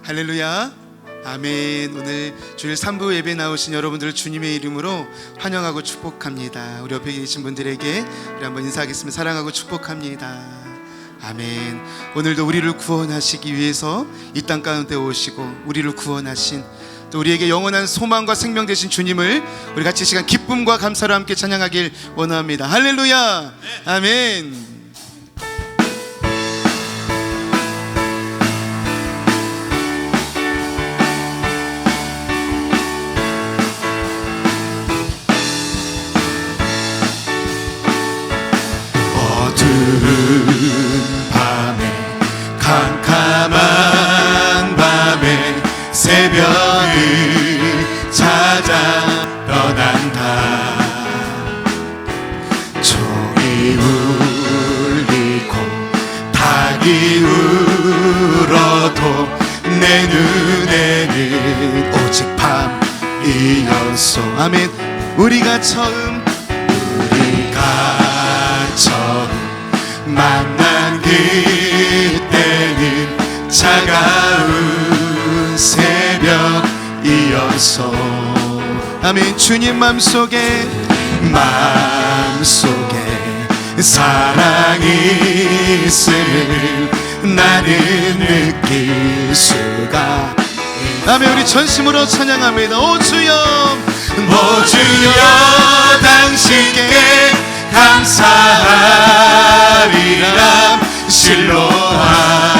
할렐루야, 아멘. 오늘 주일 3부 예배 나오신 여러분들을 주님의 이름으로 환영하고 축복합니다. 우리 옆에 계신 분들에게 우리 한번 인사하겠습니다. 사랑하고 축복합니다. 아멘. 오늘도 우리를 구원하시기 위해서 이 땅 가운데 오시고 우리를 구원하신, 또 우리에게 영원한 소망과 생명 되신 주님을 우리 같이 시간 기쁨과 감사로 함께 찬양하길 원합니다. 할렐루야, 아멘. 어두운 밤에, 캄캄한 밤에 새벽을 찾아 떠난다. 종이 울리고 닭이 울어도 내 눈에는 오직 밤이었소. 아멘. 우리가 처음 만난 그때는 차가운 새벽이었어. 아멘. 주님 맘속에 사랑이 있음을 나는 느낄 수가. 아멘. 우리 전심으로 찬양합니다. 오 주여, 오 주여, 당신께 감사하리라. 실로암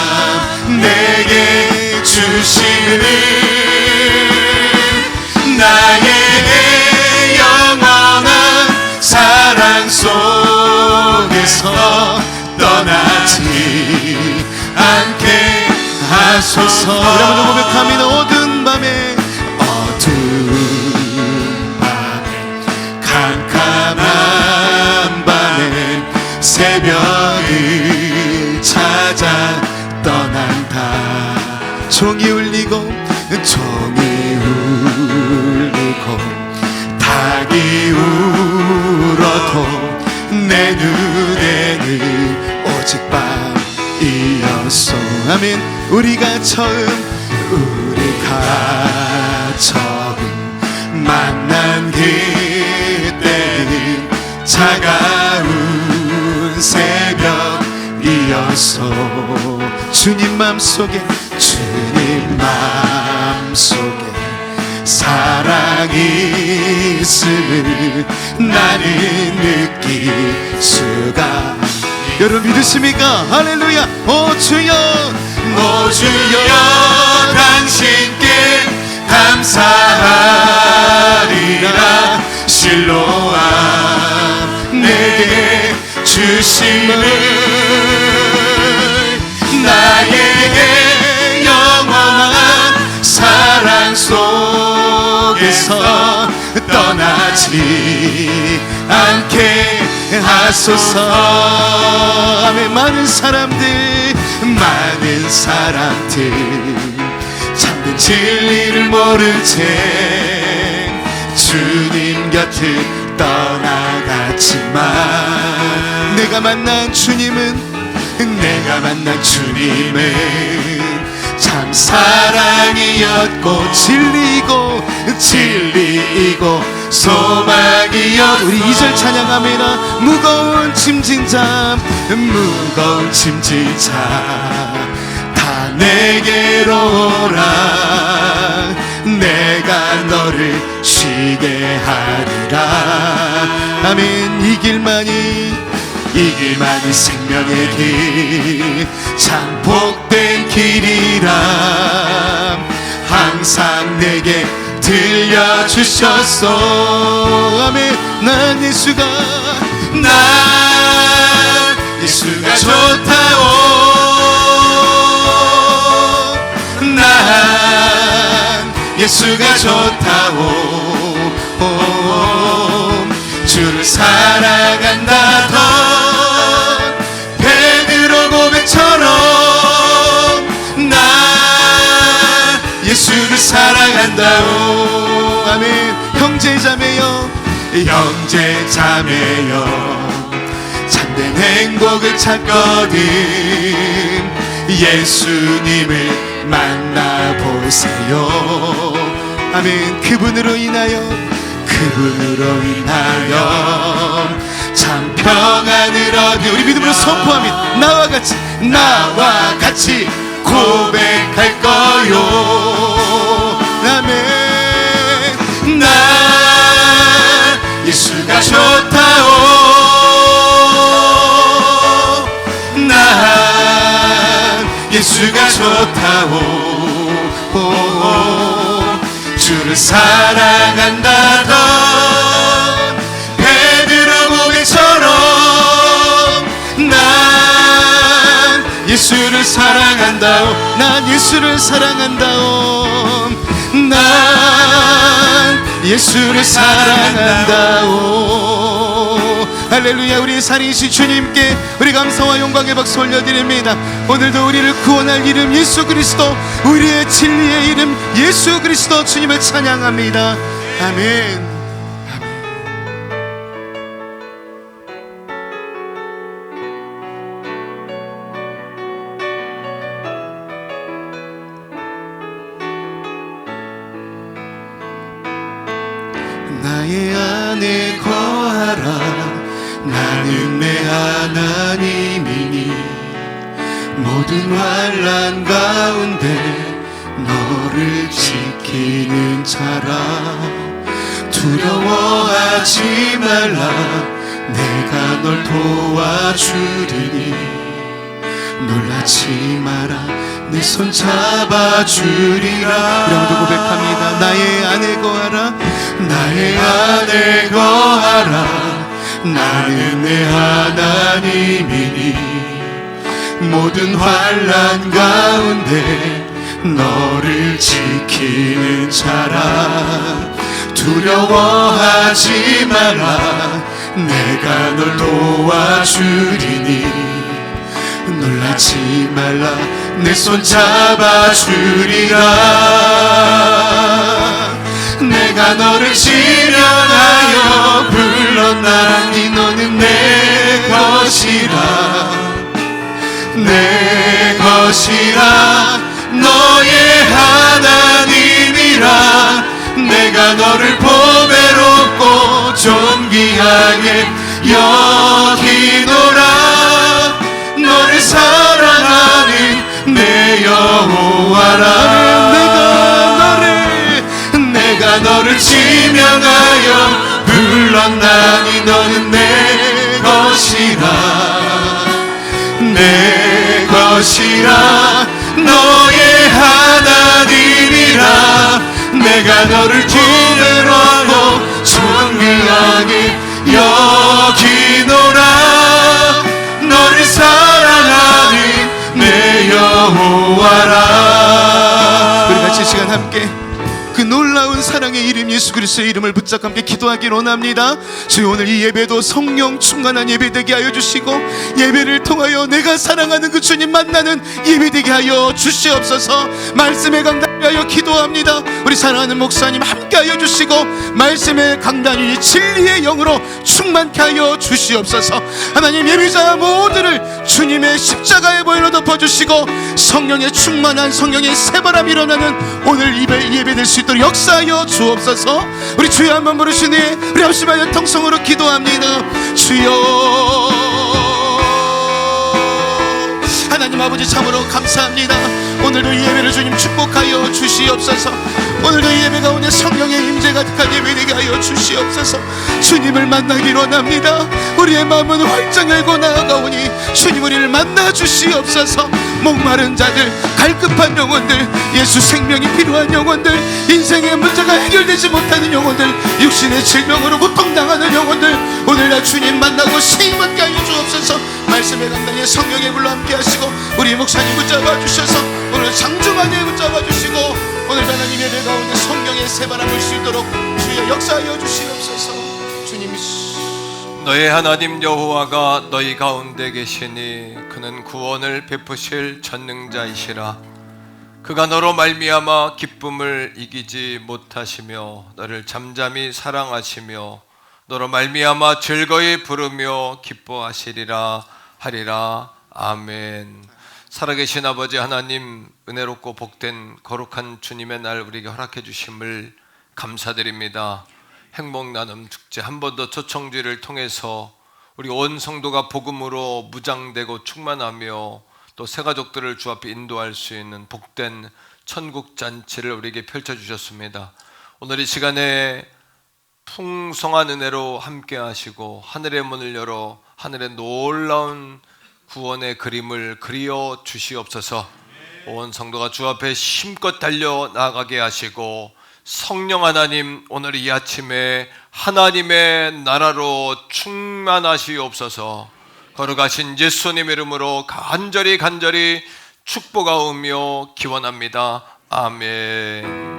내게 주시는 나의 영원한 사랑 속에서 떠나지 않게 하소서. 우리 한번 고백합니다. 어두운 밤에, 캄캄한 밤에 새벽을 찾아 떠난다. 종이 울리고 닭이 울어도 내 눈에는 오직 밤이었어. 아멘. 우리가 처음 만난 그때는 차가운 새벽이었어. 주님 맘속에 사랑이 있음을 나는 느낄 수가. 여러분 믿으십니까? 할렐루야. 오 주여, 오 주여, 당신께 감사하리라. 실로암 내게 주심을 나에게 영원한 사랑 속에서 떠나지 않게 하소서. 아멘. 많은 사람들 참된 진리를 모른 채 주님 곁을 떠나갔지만 내가 만난 주님은 참 사랑이었고 진리이고 소망이었고. 우리 2절 찬양합니다. 무거운 짐진자 다 내게로 오라. 내가 너를 쉬게 하리라. 아멘. 이 길만이 생명의 길, 참 복된 길이라 항상 내게 들려주셨소. 아멘. 난 예수가 좋다오. 난 예수가 좋다오. 주를 사랑한다던 베드로 고백처럼 난 예수를 사랑한다오. 아멘. 형제자매여 참된 행복을 찾거든 예수님을 만나보세요. 아멘. 그분으로 인하여 참 평안을 얻으며 우리 믿음으로 선포합니다. 나와 같이 고백할 거요. 아멘. 난 예수가 좋다오. 난 예수가 좋다오. 주를 사랑한다던 베드로 고백처럼 난 예수를 사랑한다오. 난 예수를 사랑한다오. 난 예수를 사랑한다오. 할렐루야. 우리 살이신 주님께 우리 감사와 영광의 박수 올려드립니다. 오늘도 우리를 구원할 이름 예수 그리스도, 우리의 진리의 이름 예수 그리스도 주님을 찬양합니다. 아멘. 나의 안에 거하라. 나는 내 하나님이니 모든 환난 가운데 너를 지키는 자라. 두려워하지 말라. 내가 널 도와주리니 놀라지 마라. 내 손 잡아주리라. 우리도 고백합니다. 나의 안에 거하라. 나의 안에 거하라. 나는 내 하나님이니 모든 환난 가운데 너를 지키는 자라. 두려워하지 마라. 내가 널 도와주리니 놀라지 말라. 내 손 잡아주리라. 내가 너를 지령하여 불렀나니 너는 내 것이라. 내 것이라. 너의 하나님이라. 내가 너를 보배롭고 존귀하게 여기노라. 너를 사랑하는 내 여호와라. 내가 너를 지명하여 불렀나니 너는 내 것이라. 내 것이라. 너의 하나님이라. 내가 너를 보배롭고 존귀하게 여기노라. 너를 사랑하는 내 여호와라. 우리 같이 이 시간 함께 그 놀라운 사랑의 이름 예수 그리스도의 이름을 붙잡고 함께 기도하기를 원합니다. 주여, 오늘 이 예배도 성령 충만한 예배 되게 하여 주시고, 예배를 통하여 내가 사랑하는 그 주님 만나는 예배 되게 하여 주시옵소서. 말씀의 강단 위하여 기도합니다. 우리 사랑하는 목사님 함께 하여 주시고, 말씀의 강단 위 진리의 영으로 충만케 하여 주시옵소서. 하나님, 예배자 모두를 주님의 십자가의 보혈로 덮어주시고, 성령의 충만한 성령의 새바람이 일어나는 오늘 예배 될 수 있도록 역사하여 주옵소서. 우리 주여 한번 부르시니 우리 합심하여 통성으로 기도합니다. 주여, 하나님 아버지 참으로 감사합니다. 오늘도 이 예배를 주님 축복하여 주시옵소서. 오늘도 이 예배 가운데 성령의 임재 가득한 예배 되게 하여 주시옵소서. 주님을 만나기를 원합니다. 우리의 마음은 활짝 열고 나아가오니 주님 우리를 만나 주시옵소서. 목마른 자들, 갈급한 영혼들, 예수 생명이 필요한 영혼들, 인생의 문제가 해결되지 못하는 영혼들, 육신의 질병으로 고통당하는 영혼들, 오늘 날 주님 만나고 세임 받게 하여 주옵소서. 말씀의 강단에 성령의 불로 함께 하시고, 우리 목사님 붙잡아 주셔서 오늘 장중하게 붙잡아 주시고, 오늘 하나님 예배 가운데 성령의 새바람 불 수 있도록 주여 역사하여 주시옵소서. 주님, 너의 하나님 여호와가 너희 가운데 계시니 그는 구원을 베푸실 전능자이시라. 그가 너로 말미암아 기쁨을 이기지 못하시며 너를 잠잠히 사랑하시며 너로 말미암아 즐거이 부르며 기뻐하시리라 하리라. 아멘. 살아계신 아버지 하나님, 은혜롭고 복된 거룩한 주님의 날 우리에게 허락해 주심을 감사드립니다. 행복 나눔 축제 한 번 더 초청주의를 통해서 우리 온 성도가 복음으로 무장되고 충만하며 또 새가족들을 주 앞에 인도할 수 있는 복된 천국 잔치를 우리에게 펼쳐주셨습니다. 오늘 이 시간에 풍성한 은혜로 함께 하시고 하늘의 문을 열어 하늘의 놀라운 구원의 그림을 그리어 주시옵소서. 온 성도가 주 앞에 힘껏 달려 나가게 하시고 성령 하나님, 오늘 이 아침에 하나님의 나라로 충만하시옵소서. 거룩하신 예수님 이름으로 간절히 축복하오며 기원합니다. 아멘.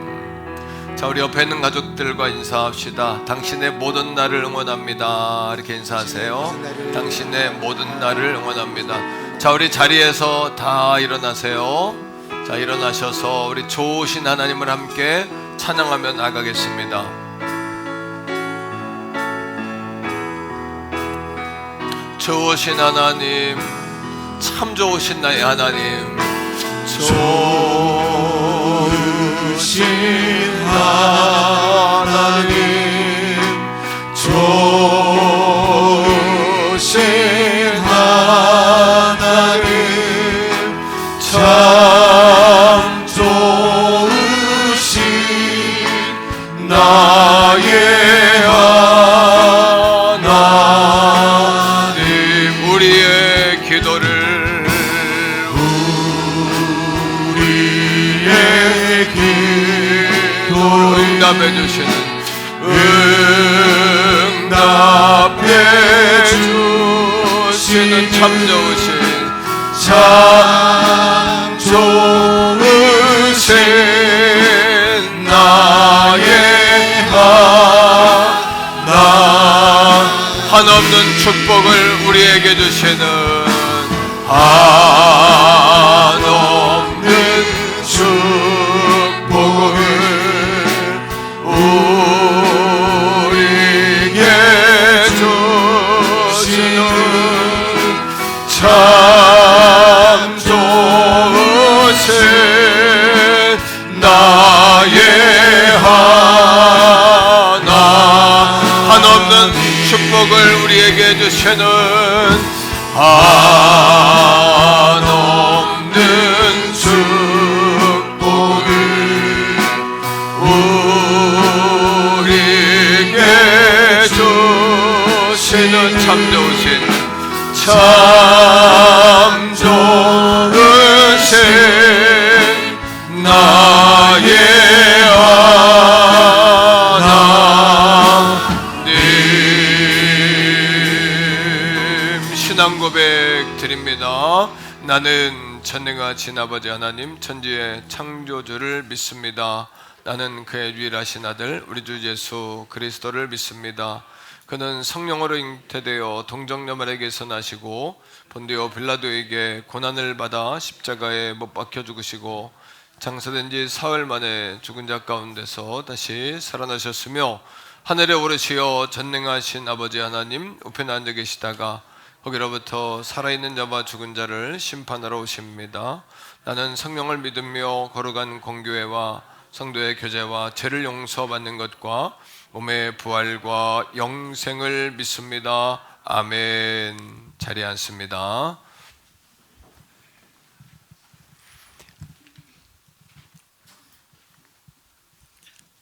자, 우리 옆에 있는 가족들과 인사합시다. 당신의 모든 날을 응원합니다. 이렇게 인사하세요. 당신의 모든 날을 응원합니다. 자, 우리 자리에서 다 일어나세요. 자, 일어나셔서 우리 좋으신 하나님을 함께 찬양하며 나가겠습니다. 좋으신 하나님, 참 좋으신 나의 하나님, 좋으신 하나님, 좋으신 하나님, 참 좋으신 나의 하나님. 우리의 기도를 응답해 주시는 참 좋으신 나의 하나님, 한없는 축복을 우리에게 주시는 한없는 축복을 우리에게 주시는 참 좋으신 나의 하나, 한없는 축복을 우리에게 주시는 한없는 축복을 우리에게 주시는 참 좋으신 참 좋으신 나의 하나님. 신앙 고백 드립니다. 나는 전능하신 아버지 하나님, 천지의 창조주를 믿습니다. 나는 그의 유일하신 아들 우리 주 예수 그리스도를 믿습니다. 그는 성령으로 잉태되어 동정녀마리아에게서 나시고 본디오 빌라도에게 고난을 받아 십자가에 못 박혀 죽으시고 장사된 지 사흘 만에 죽은 자 가운데서 다시 살아나셨으며 하늘에 오르시어 전능하신 아버지 하나님 우편에 앉아 계시다가 거기로부터 살아있는 자와 죽은 자를 심판하러 오십니다. 나는 성령을 믿으며 거룩한 공교회와 성도의 교제와 죄를 용서받는 것과 몸의 부활과 영생을 믿습니다. 아멘. 자리에 앉습니다.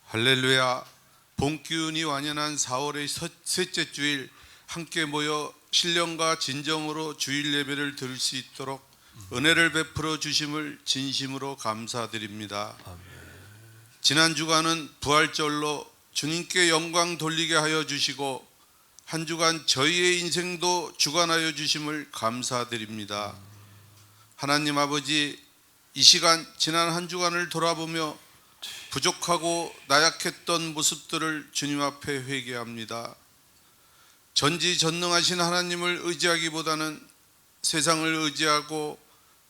할렐루야. 봄 기운이 완연한 4월의 셋째 주일 함께 모여 신령과 진정으로 주일 예배를 들을 수 있도록 은혜를 베풀어 주심을 진심으로 감사드립니다. 지난 주간은 부활절로 주님께 영광 돌리게 하여 주시고 한 주간 저희의 인생도 주관하여 주심을 감사드립니다. 하나님 아버지, 이 시간 지난 한 주간을 돌아보며 부족하고 나약했던 모습들을 주님 앞에 회개합니다. 전지전능하신 하나님을 의지하기보다는 세상을 의지하고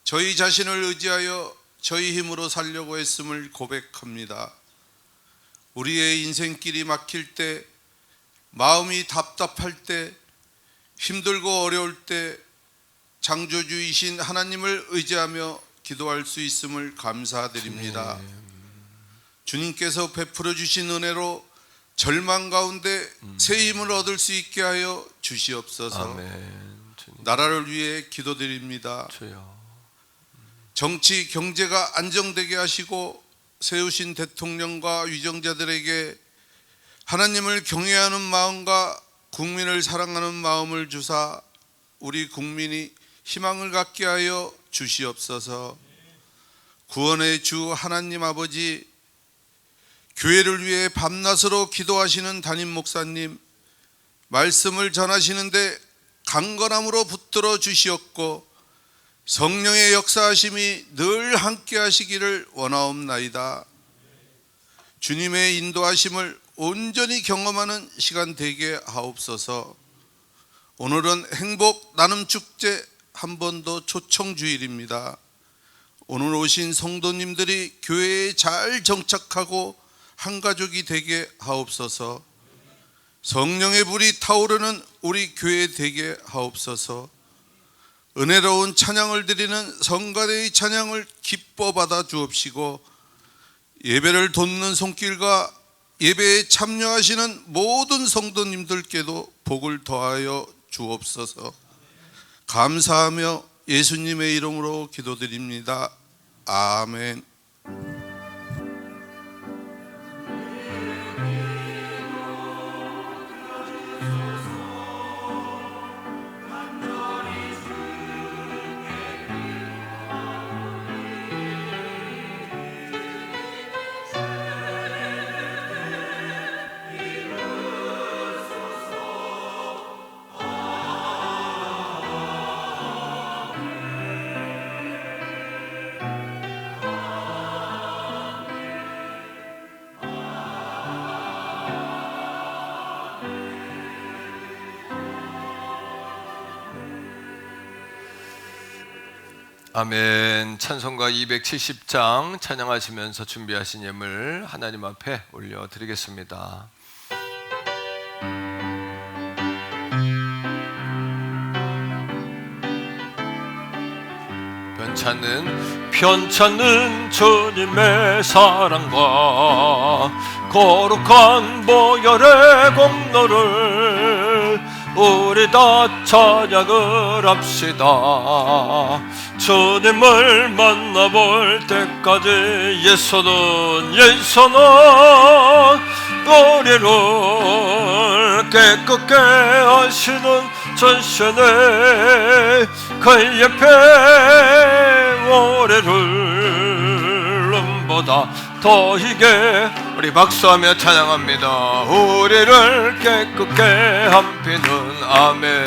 저희 자신을 의지하여 저희 힘으로 살려고 했음을 고백합니다. 우리의 인생길이 막힐 때, 마음이 답답할 때, 힘들고 어려울 때 창조주이신 하나님을 의지하며 기도할 수 있음을 감사드립니다. 주님께서 베풀어 주신 은혜로 절망 가운데 새 힘을 얻을 수 있게 하여 주시옵소서. 아멘. 주님 나라를 위해 기도드립니다. 주여. 정치 경제가 안정되게 하시고 세우신 대통령과 위정자들에게 하나님을 경외하는 마음과 국민을 사랑하는 마음을 주사 우리 국민이 희망을 갖게 하여 주시옵소서. 구원의 주 하나님 아버지, 교회를 위해 밤낮으로 기도하시는 담임 목사님, 말씀을 전하시는데 강건함으로 붙들어 주시옵고 성령의 역사하심이 늘 함께 하시기를 원하옵나이다. 주님의 인도하심을 온전히 경험하는 시간 되게 하옵소서. 오늘은 행복 나눔 축제 한 번 더 초청주일입니다. 오늘 오신 성도님들이 교회에 잘 정착하고 한 가족이 되게 하옵소서. 성령의 불이 타오르는 우리 교회 되게 하옵소서. 은혜로운 찬양을 드리는 성가대의 찬양을 기뻐 받아 주옵시고 예배를 돕는 손길과 예배에 참여하시는 모든 성도님들께도 복을 더하여 주옵소서. 감사하며 예수님의 이름으로 기도드립니다. 아멘. 아멘. 찬송가 270장 찬양하시면서 준비하신 예물 하나님 앞에 올려드리겠습니다. 편찮는 주님의 사랑과 거룩한 보혈의 공로를 우리 다 찬양을 합시다. 주님을 만나볼 때까지 예수는 우리를 깨끗게 하시는 전신에 그 옆에 오래를 눈보다 더 희게 우리 박수하며 찬양합니다. 우리를 깨끗게 함피는 아멘.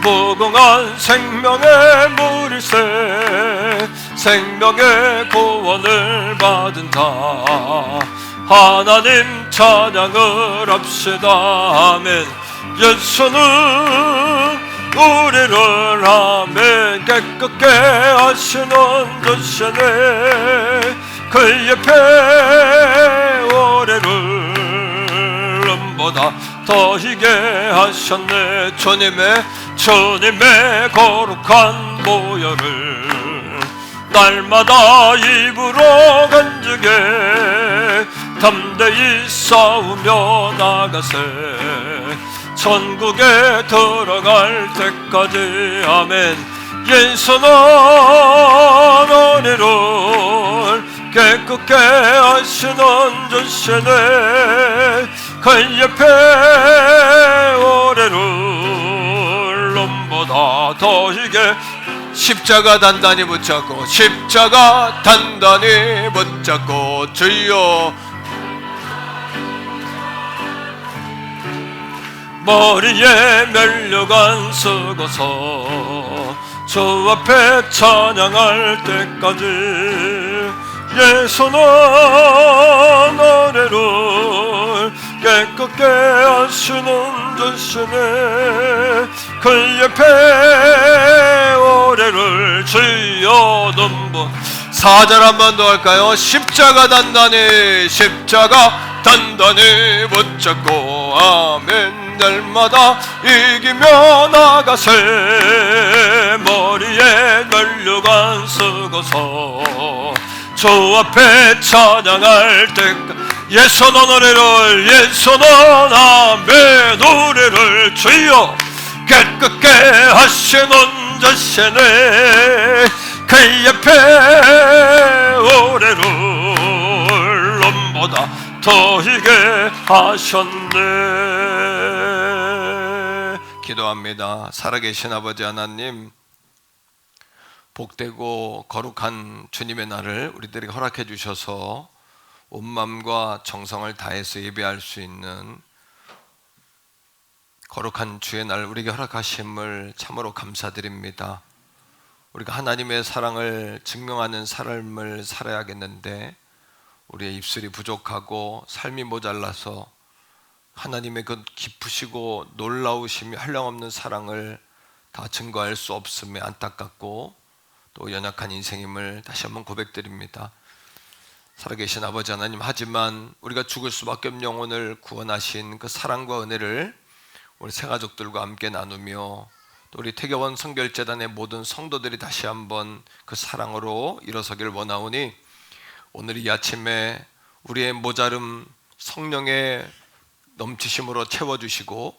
무궁한 생명의 물일새 생명의 구원을 받은 자 하나님 찬양을 합시다. 아멘. 예수는 우리를 아멘 깨끗게 하시는 전신에 그 옆에 오래를 눈보다 더 희게 하셨네. 주님의 거룩한 보혈을 날마다 입으로 간직해 담대히 싸우며 나가세 천국에 들어갈 때까지 아멘. 예수는 우리를 깨끗게 하시는 전신에 그 옆에 오래를 눈보다 더 희게 십자가 단단히 붙잡고 십자가 단단히 붙잡고 주여 머리에 면류관 쓰고서 주 앞에 찬양할 때까지 예수는 노래를 깨끗게 하시는 전신에 그 옆에 오래를 주여 넘보 4절 한 번 더 할까요? 십자가 단단히 붙잡고 아멘. 날마다 이기며 나가세. 머리에 면류관 쓰고서 주 앞에 찬양할 때까지 예선언 노래를 예선언 아멘 노래를 주여 깨끗게 하시는 자신의 그 옆에 오래를 넘보다 더 이게 하셨네. 기도합니다. 살아계신 아버지 하나님, 복되고 거룩한 주님의 날을 우리들에게 허락해 주셔서 온 마음과 정성을 다해서 예배할 수 있는 거룩한 주의 날 우리에게 허락하심을 참으로 감사드립니다. 우리가 하나님의 사랑을 증명하는 삶을 살아야겠는데 우리의 입술이 부족하고 삶이 모자라서 하나님의 그 깊으시고 놀라우시며 한량없는 사랑을 다 증거할 수 없음에 안타깝고 또 연약한 인생임을 다시 한번 고백드립니다. 살아계신 아버지 하나님, 하지만 우리가 죽을 수밖에 없는 영혼을 구원하신 그 사랑과 은혜를 우리 새가족들과 함께 나누며 또 우리 태교원 성결재단의 모든 성도들이 다시 한번 그 사랑으로 일어서기를 원하오니 오늘 이 아침에 우리의 모자름 성령의 넘치심으로 채워주시고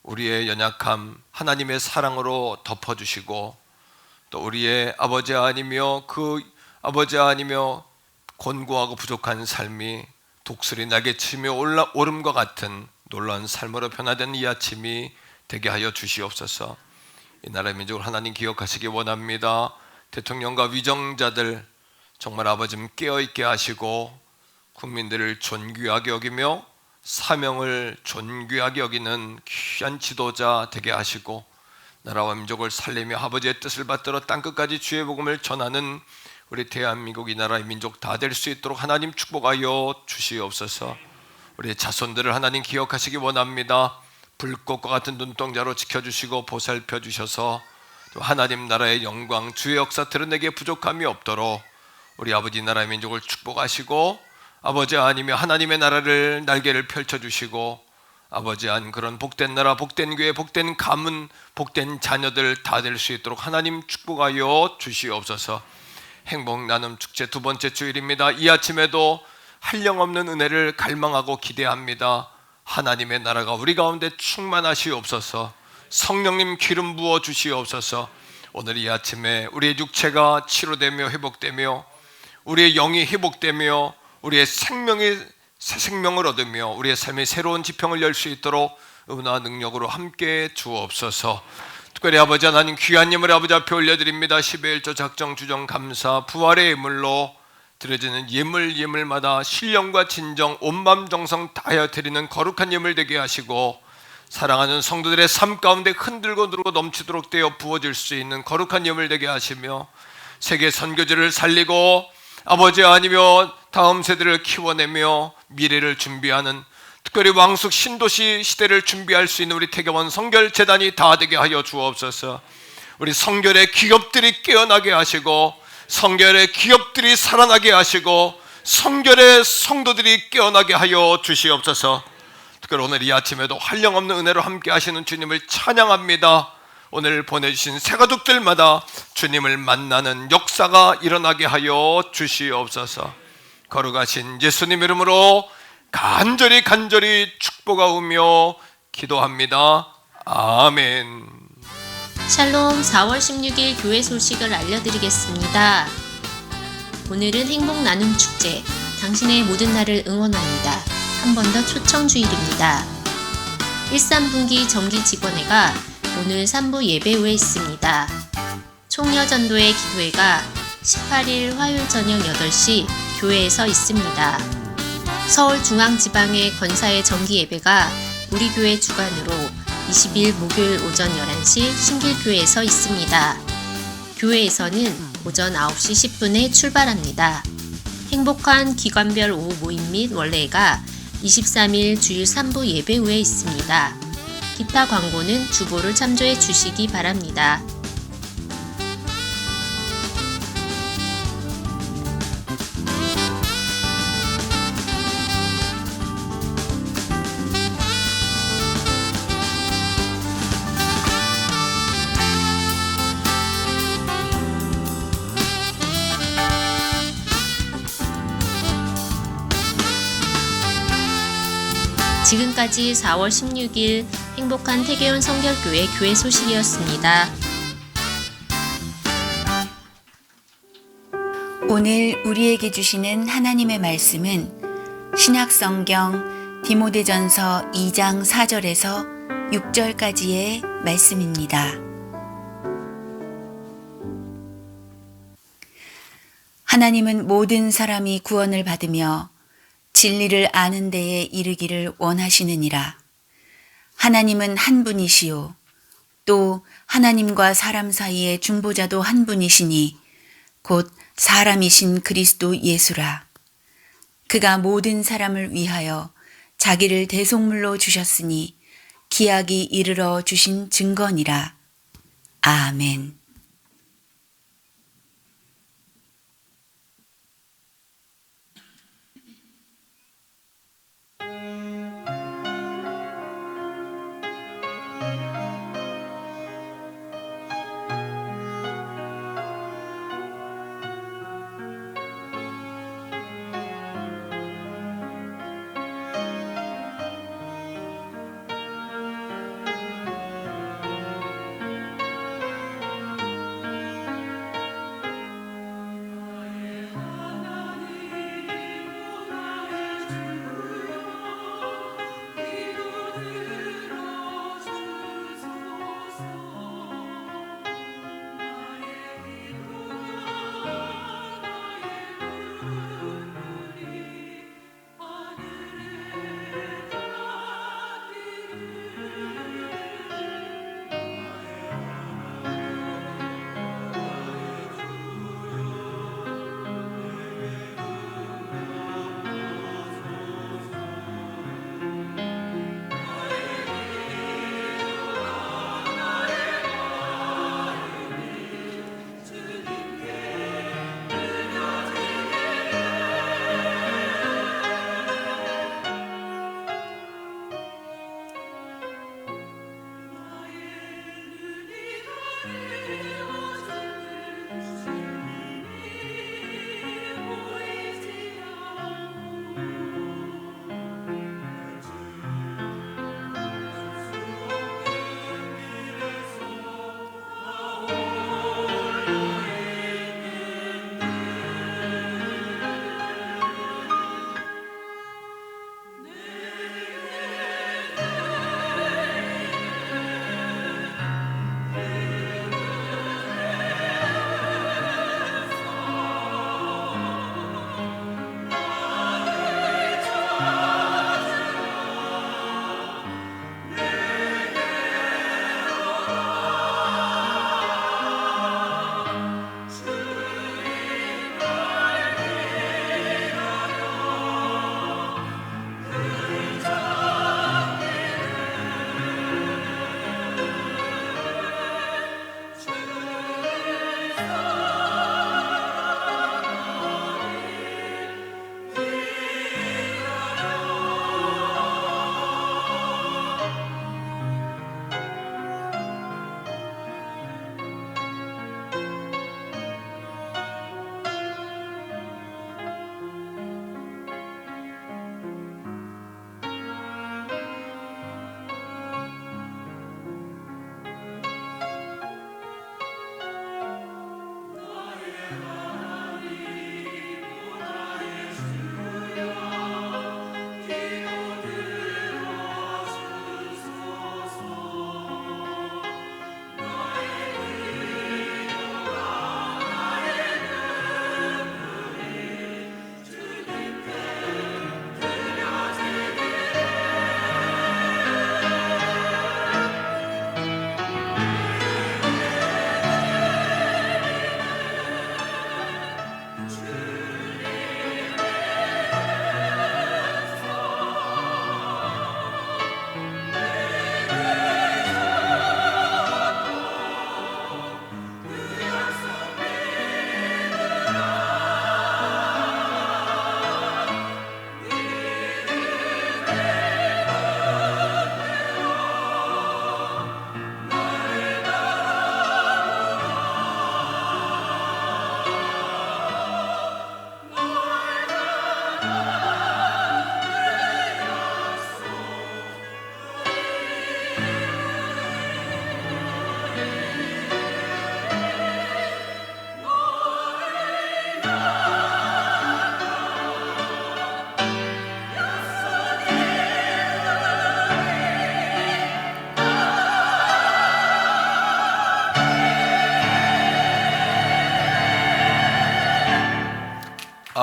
우리의 연약함 하나님의 사랑으로 덮어주시고 또 우리의 아버지 아니며 그 아버지 아니며 곤고하고 부족한 삶이 독수리 날개 치며 오름과 같은 놀라운 삶으로 변화된 이 아침이 되게 하여 주시옵소서. 이 나라의 민족을 하나님 기억하시기 원합니다. 대통령과 위정자들 정말 아버지님 깨어있게 하시고 국민들을 존귀하게 여기며 사명을 존귀하게 여기는 귀한 지도자 되게 하시고 나라와 민족을 살리며 아버지의 뜻을 받들어 땅끝까지 주의 복음을 전하는 우리 대한민국 이 나라의 민족 다 될 수 있도록 하나님 축복하여 주시옵소서. 우리의 자손들을 하나님 기억하시기 원합니다. 불꽃과 같은 눈동자로 지켜주시고 보살펴 주셔서 또 하나님 나라의 영광 주의 역사 드러내기에 부족함이 없도록 우리 아버지 나라의 민족을 축복하시고 아버지 아니며 하나님의 나라를 날개를 펼쳐주시고 아버지 안 그런 복된 나라 복된 교회 복된 가문 복된 자녀들 다 될 수 있도록 하나님 축복하여 주시옵소서. 행복 나눔 축제 두 번째 주일입니다. 이 아침에도 한량없는 은혜를 갈망하고 기대합니다. 하나님의 나라가 우리 가운데 충만하시옵소서. 성령님 기름 부어 주시옵소서. 오늘 이 아침에 우리의 육체가 치료되며 회복되며 우리의 영이 회복되며 우리의 생명이 새 생명을 얻으며 우리의 삶의 새로운 지평을 열 수 있도록 은혜와 능력으로 함께 주옵소서. 특별히 아버지 하나님 귀한 예물 아버지 앞에 올려드립니다. 10의 1조 작정 주정 감사 부활의 예물로 드려지는 예물마다 신령과 진정 온 마음 정성 다하여 드리는 거룩한 예물 되게 하시고 사랑하는 성도들의 삶 가운데 흔들고 누르고 넘치도록 되어 부어질 수 있는 거룩한 예물 되게 하시며 세계 선교지를 살리고 아버지 아니며 다음 세대를 키워내며 미래를 준비하는 특별히 왕숙 신도시 시대를 준비할 수 있는 우리 태교원 성결재단이 다 되게 하여 주옵소서. 우리 성결의 기업들이 깨어나게 하시고 성결의 기업들이 살아나게 하시고 성결의 성도들이 깨어나게 하여 주시옵소서. 특별히 오늘 이 아침에도 한량없는 은혜로 함께 하시는 주님을 찬양합니다. 오늘 보내주신 새가족들마다 주님을 만나는 역사가 일어나게 하여 주시옵소서. 거룩하신 예수님 이름으로 간절히 축복하오며 기도합니다. 아멘. 샬롬. 4월 16일 교회 소식을 알려드리겠습니다. 오늘은 행복 나눔 축제, 당신의 모든 날을 응원합니다. 한 번 더 초청주일입니다. 13분기 정기 직원회가 오늘 3부 예배 후에 있습니다. 총여전도회 기도회가 18일 화요일 저녁 8시 교회에서 있습니다. 서울중앙지방의 권사의 정기 예배가 우리 교회 주관으로 20일 목요일 오전 11시 신길교회에서 있습니다. 교회에서는 오전 9시 10분에 출발합니다. 행복한 기관별 오후 모임 및 원래가 23일 주일 3부 예배 후에 있습니다. 기타 광고는 주보를 참조해 주시기 바랍니다. 지금까지 4월 16일 행복한 태계원 성결교회 교회 소식이었습니다. 오늘 우리에게 주시는 하나님의 말씀은 신약성경 디모데전서 2장 4절에서 6절까지의 말씀입니다. 하나님은 모든 사람이 구원을 받으며 진리를 아는 데에 이르기를 원하시느니라. 하나님은 한 분이시요 또 하나님과 사람 사이의 중보자도 한 분이시니 곧 사람이신 그리스도 예수라. 그가 모든 사람을 위하여 자기를 대속물로 주셨으니 기약이 이르러 주신 증거니라. 아멘.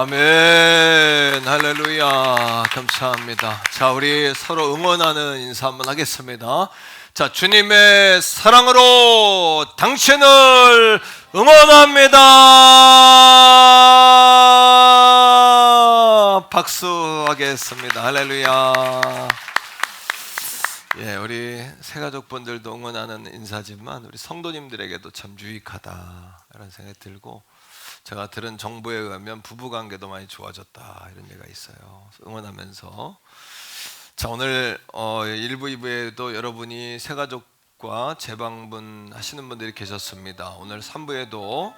아멘. 할렐루야. 감사합니다. 자, 우리 서로 응원하는 인사 한번 하겠습니다. 자, 주님의 사랑으로 당신을 응원합니다. 박수하겠습니다. 할렐루야. 예, 우리 새가족분들도 응원하는 인사지만 우리 성도님들에게도 참 유익하다 이런 생각이 들고, 제가 들은 정보에 의하면 부부관계도 많이 좋아졌다 이런 얘기가 있어요. 응원하면서 자, 오늘 1부 2부에도 여러분이 새가족과 재방문 하시는 분들이 계셨습니다. 오늘 3부에도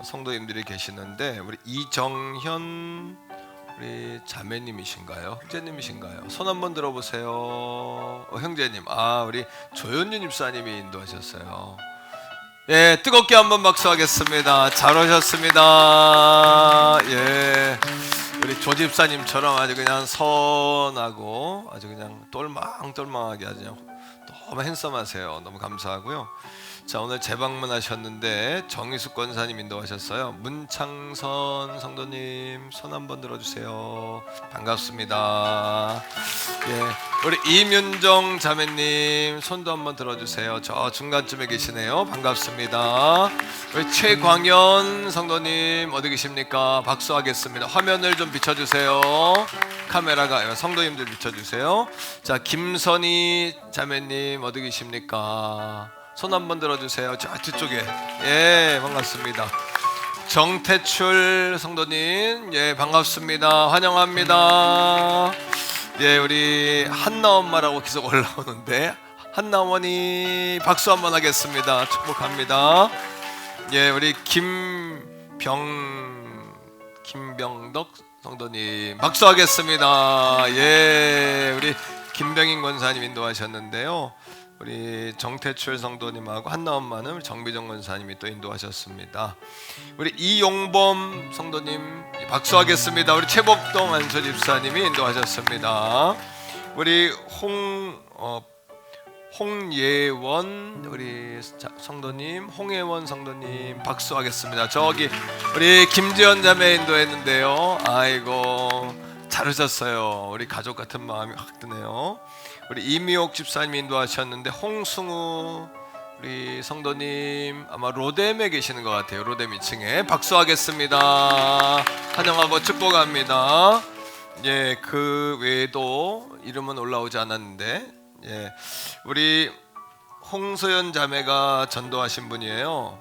성도님들이 계시는데, 우리 이정현 우리 자매님이신가요? 형제님이신가요? 손 한번 들어보세요. 형제님. 우리 조현준 집사님이 인도하셨어요. 예, 뜨겁게 한번 박수하겠습니다. 잘 오셨습니다. 예, 우리 조 집사님처럼 아주 그냥 선하고 아주 그냥 똘망똘망하게 아주 그냥 너무 핸섬하세요. 너무 감사하고요. 자, 오늘 재방문하셨는데 정희숙 권사님 인도하셨어요. 문창선 성도님 손 한번 들어주세요. 반갑습니다. 예, 우리 이윤정 자매님 손도 한번 들어주세요. 저 중간쯤에 계시네요. 반갑습니다. 우리 최광현 성도님 어디 계십니까? 박수하겠습니다. 화면을 좀 비춰주세요. 카메라가 성도님들 비춰주세요. 자, 김선희 자매님 어디 계십니까? 손 한번 들어주세요. 저 뒤쪽에. 예, 반갑습니다. 정태출 성도님, 예, 반갑습니다. 환영합니다. 예, 우리 한나 엄마라고 계속 올라오는데 한나 어머니 박수 한번 하겠습니다. 축복합니다. 예, 우리 김병덕 성도님 박수하겠습니다. 예, 우리 김병인 권사님 인도하셨는데요. 우리 정태출 성도님하고 한나 엄마는 정비정 권사님이 또 인도하셨습니다. 우리 이용범 성도님 박수하겠습니다. 우리 최복동 안서 집사님이 인도하셨습니다. 우리 홍예원 우리 성도님, 홍예원 성도님 박수하겠습니다. 저기 우리 김지연 자매 인도했는데요. 아이고 잘하셨어요. 우리 가족 같은 마음이 확 드네요. 우리 이미옥 집사님 인도하셨는데, 홍승우 우리 성도님 아마 로뎀에 계시는 것 같아요. 로뎀 2층에 박수하겠습니다. 환영하고 축복합니다. 예, 그 외에도 이름은 올라오지 않았는데, 예, 우리 홍소연 자매가 전도하신 분이에요.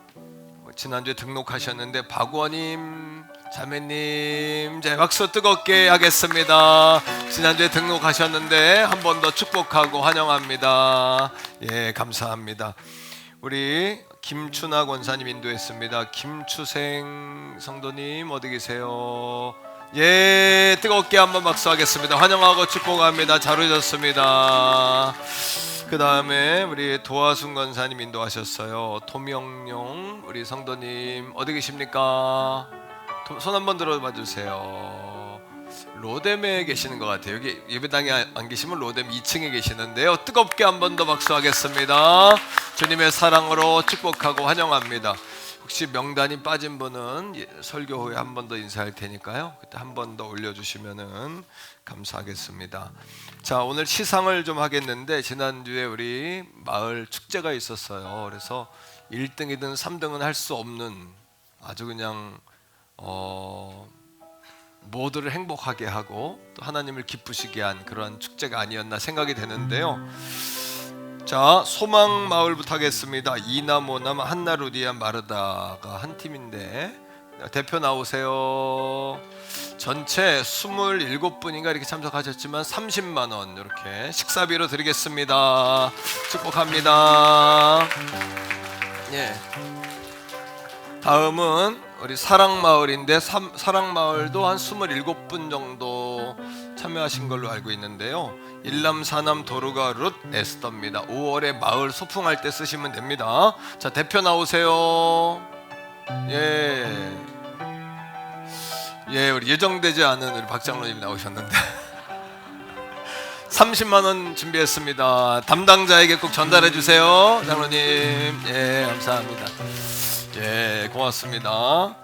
지난주에 등록하셨는데 박원임 자매님, 제 박수 뜨겁게 하겠습니다. 지난주에 등록하셨는데 한 번 더 축복하고 환영합니다. 예, 감사합니다. 우리 김춘아 권사님 인도했습니다. 김추생 성도님 어디 계세요? 예, 뜨겁게 한번 박수하겠습니다. 환영하고 축복합니다. 잘 오셨습니다. 그 다음에 우리 도하순 권사님 인도하셨어요. 도명용 우리 성도님 어디 계십니까? 손 한번 들어봐 주세요. 로뎀에 계시는 것 같아요. 여기 예배당에 안 계시면 로뎀 2층에 계시는데요. 뜨겁게 한 번 더 박수하겠습니다. 주님의 사랑으로 축복하고 환영합니다. 혹시 명단이 빠진 분은 설교 후에 한 번 더 인사할 테니까요. 그때 한 번 더 올려주시면은 감사하겠습니다. 자, 오늘 시상을 좀 하겠는데, 지난주에 우리 마을 축제가 있었어요. 그래서 1등이든 3등은 할 수 없는 아주 그냥 모두를 행복하게 하고 또 하나님을 기쁘시게 한 그런 축제가 아니었나 생각이 되는데요. 자, 소망마을부터 하겠습니다. 이나모남 한나루디아 마르다가 한 팀인데 대표 나오세요. 전체 27분인가 이렇게 참석하셨지만 30만 원 이렇게 식사비로 드리겠습니다. 축복합니다. 예. 다음은 우리 사랑마을인데 사랑마을도 한 27분 정도 참여하신 걸로 알고 있는데요. 일남 사남 도루가 룻 에스더입니다. 5월에 마을 소풍할 때 쓰시면 됩니다. 자, 대표 나오세요. 예, 우리 예정되지 않은 우리 박장로님 나오셨는데 30만 원 준비했습니다. 담당자에게 꼭 전달해 주세요, 장로님. 예, 감사합니다. 예, 고맙습니다.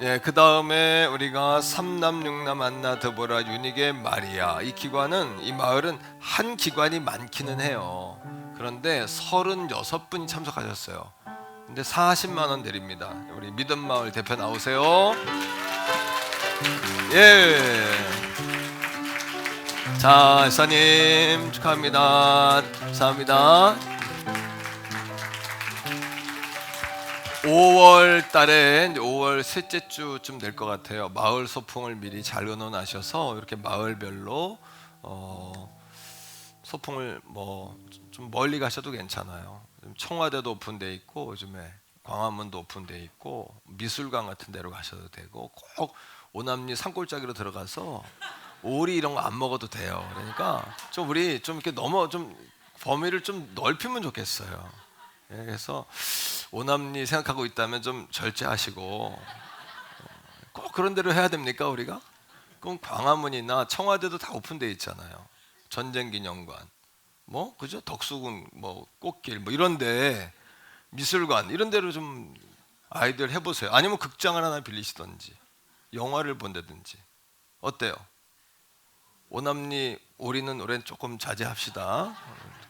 예, 그 다음에 우리가 삼남육남 안나 드보라 유닉의 마리아. 이 기관은, 이 마을은 한 기관이 많기는 해요. 그런데 36분이 참석하셨어요. 근데 40만 원 드립니다. 우리 믿음마을 대표 나오세요. 예. 자, 이사님 축하합니다. 감사합니다. 5월 달에, 5월 셋째 주쯤 될 것 같아요. 마을 소풍을 미리 잘 의논하셔서 이렇게 마을별로 소풍을 뭐 좀 멀리 가셔도 괜찮아요. 청와대도 오픈돼 있고, 요즘에 광화문도 오픈돼 있고, 미술관 같은 데로 가셔도 되고, 꼭 오남리 산골짜기로 들어가서 오리 이런 거 안 먹어도 돼요. 그러니까 좀 우리 좀 이렇게 좀 범위를 좀 넓히면 좋겠어요. 예, 그래서 오남리 생각하고 있다면 좀 절제하시고, 꼭 그런 대로 해야 됩니까 우리가? 그럼 광화문이나 청와대도 다 오픈돼 있잖아요. 전쟁기념관, 뭐 그죠? 덕수궁, 뭐 꽃길, 뭐 이런데, 미술관 이런 데로 좀 아이디어를 해보세요. 아니면 극장을 하나 빌리시든지 영화를 본다든지 어때요? 오남리 오리는 올해는 조금 자제합시다.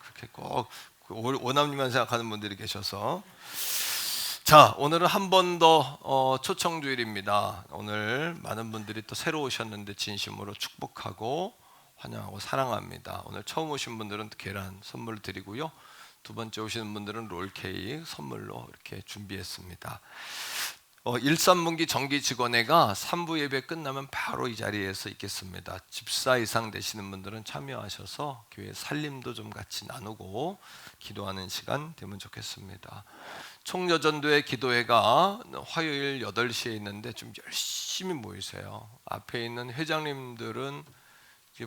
그렇게 꼭 오남리만 생각하는 분들이 계셔서. 자, 오늘은 한 번 더 초청주일입니다. 오늘 많은 분들이 또 새로 오셨는데 진심으로 축복하고 환영하고 사랑합니다. 오늘 처음 오신 분들은 계란 선물 드리고요. 두 번째 오시는 분들은 롤케이크 선물로 이렇게 준비했습니다. 13분기 정기 직원회가 3부 예배 끝나면 바로 이 자리에서 있겠습니다. 집사 이상 되시는 분들은 참여하셔서 교회 살림도 좀 같이 나누고 기도하는 시간 되면 좋겠습니다. 총여전도회 기도회가 화요일 8시에 있는데 좀 열심히 모이세요. 앞에 있는 회장님들은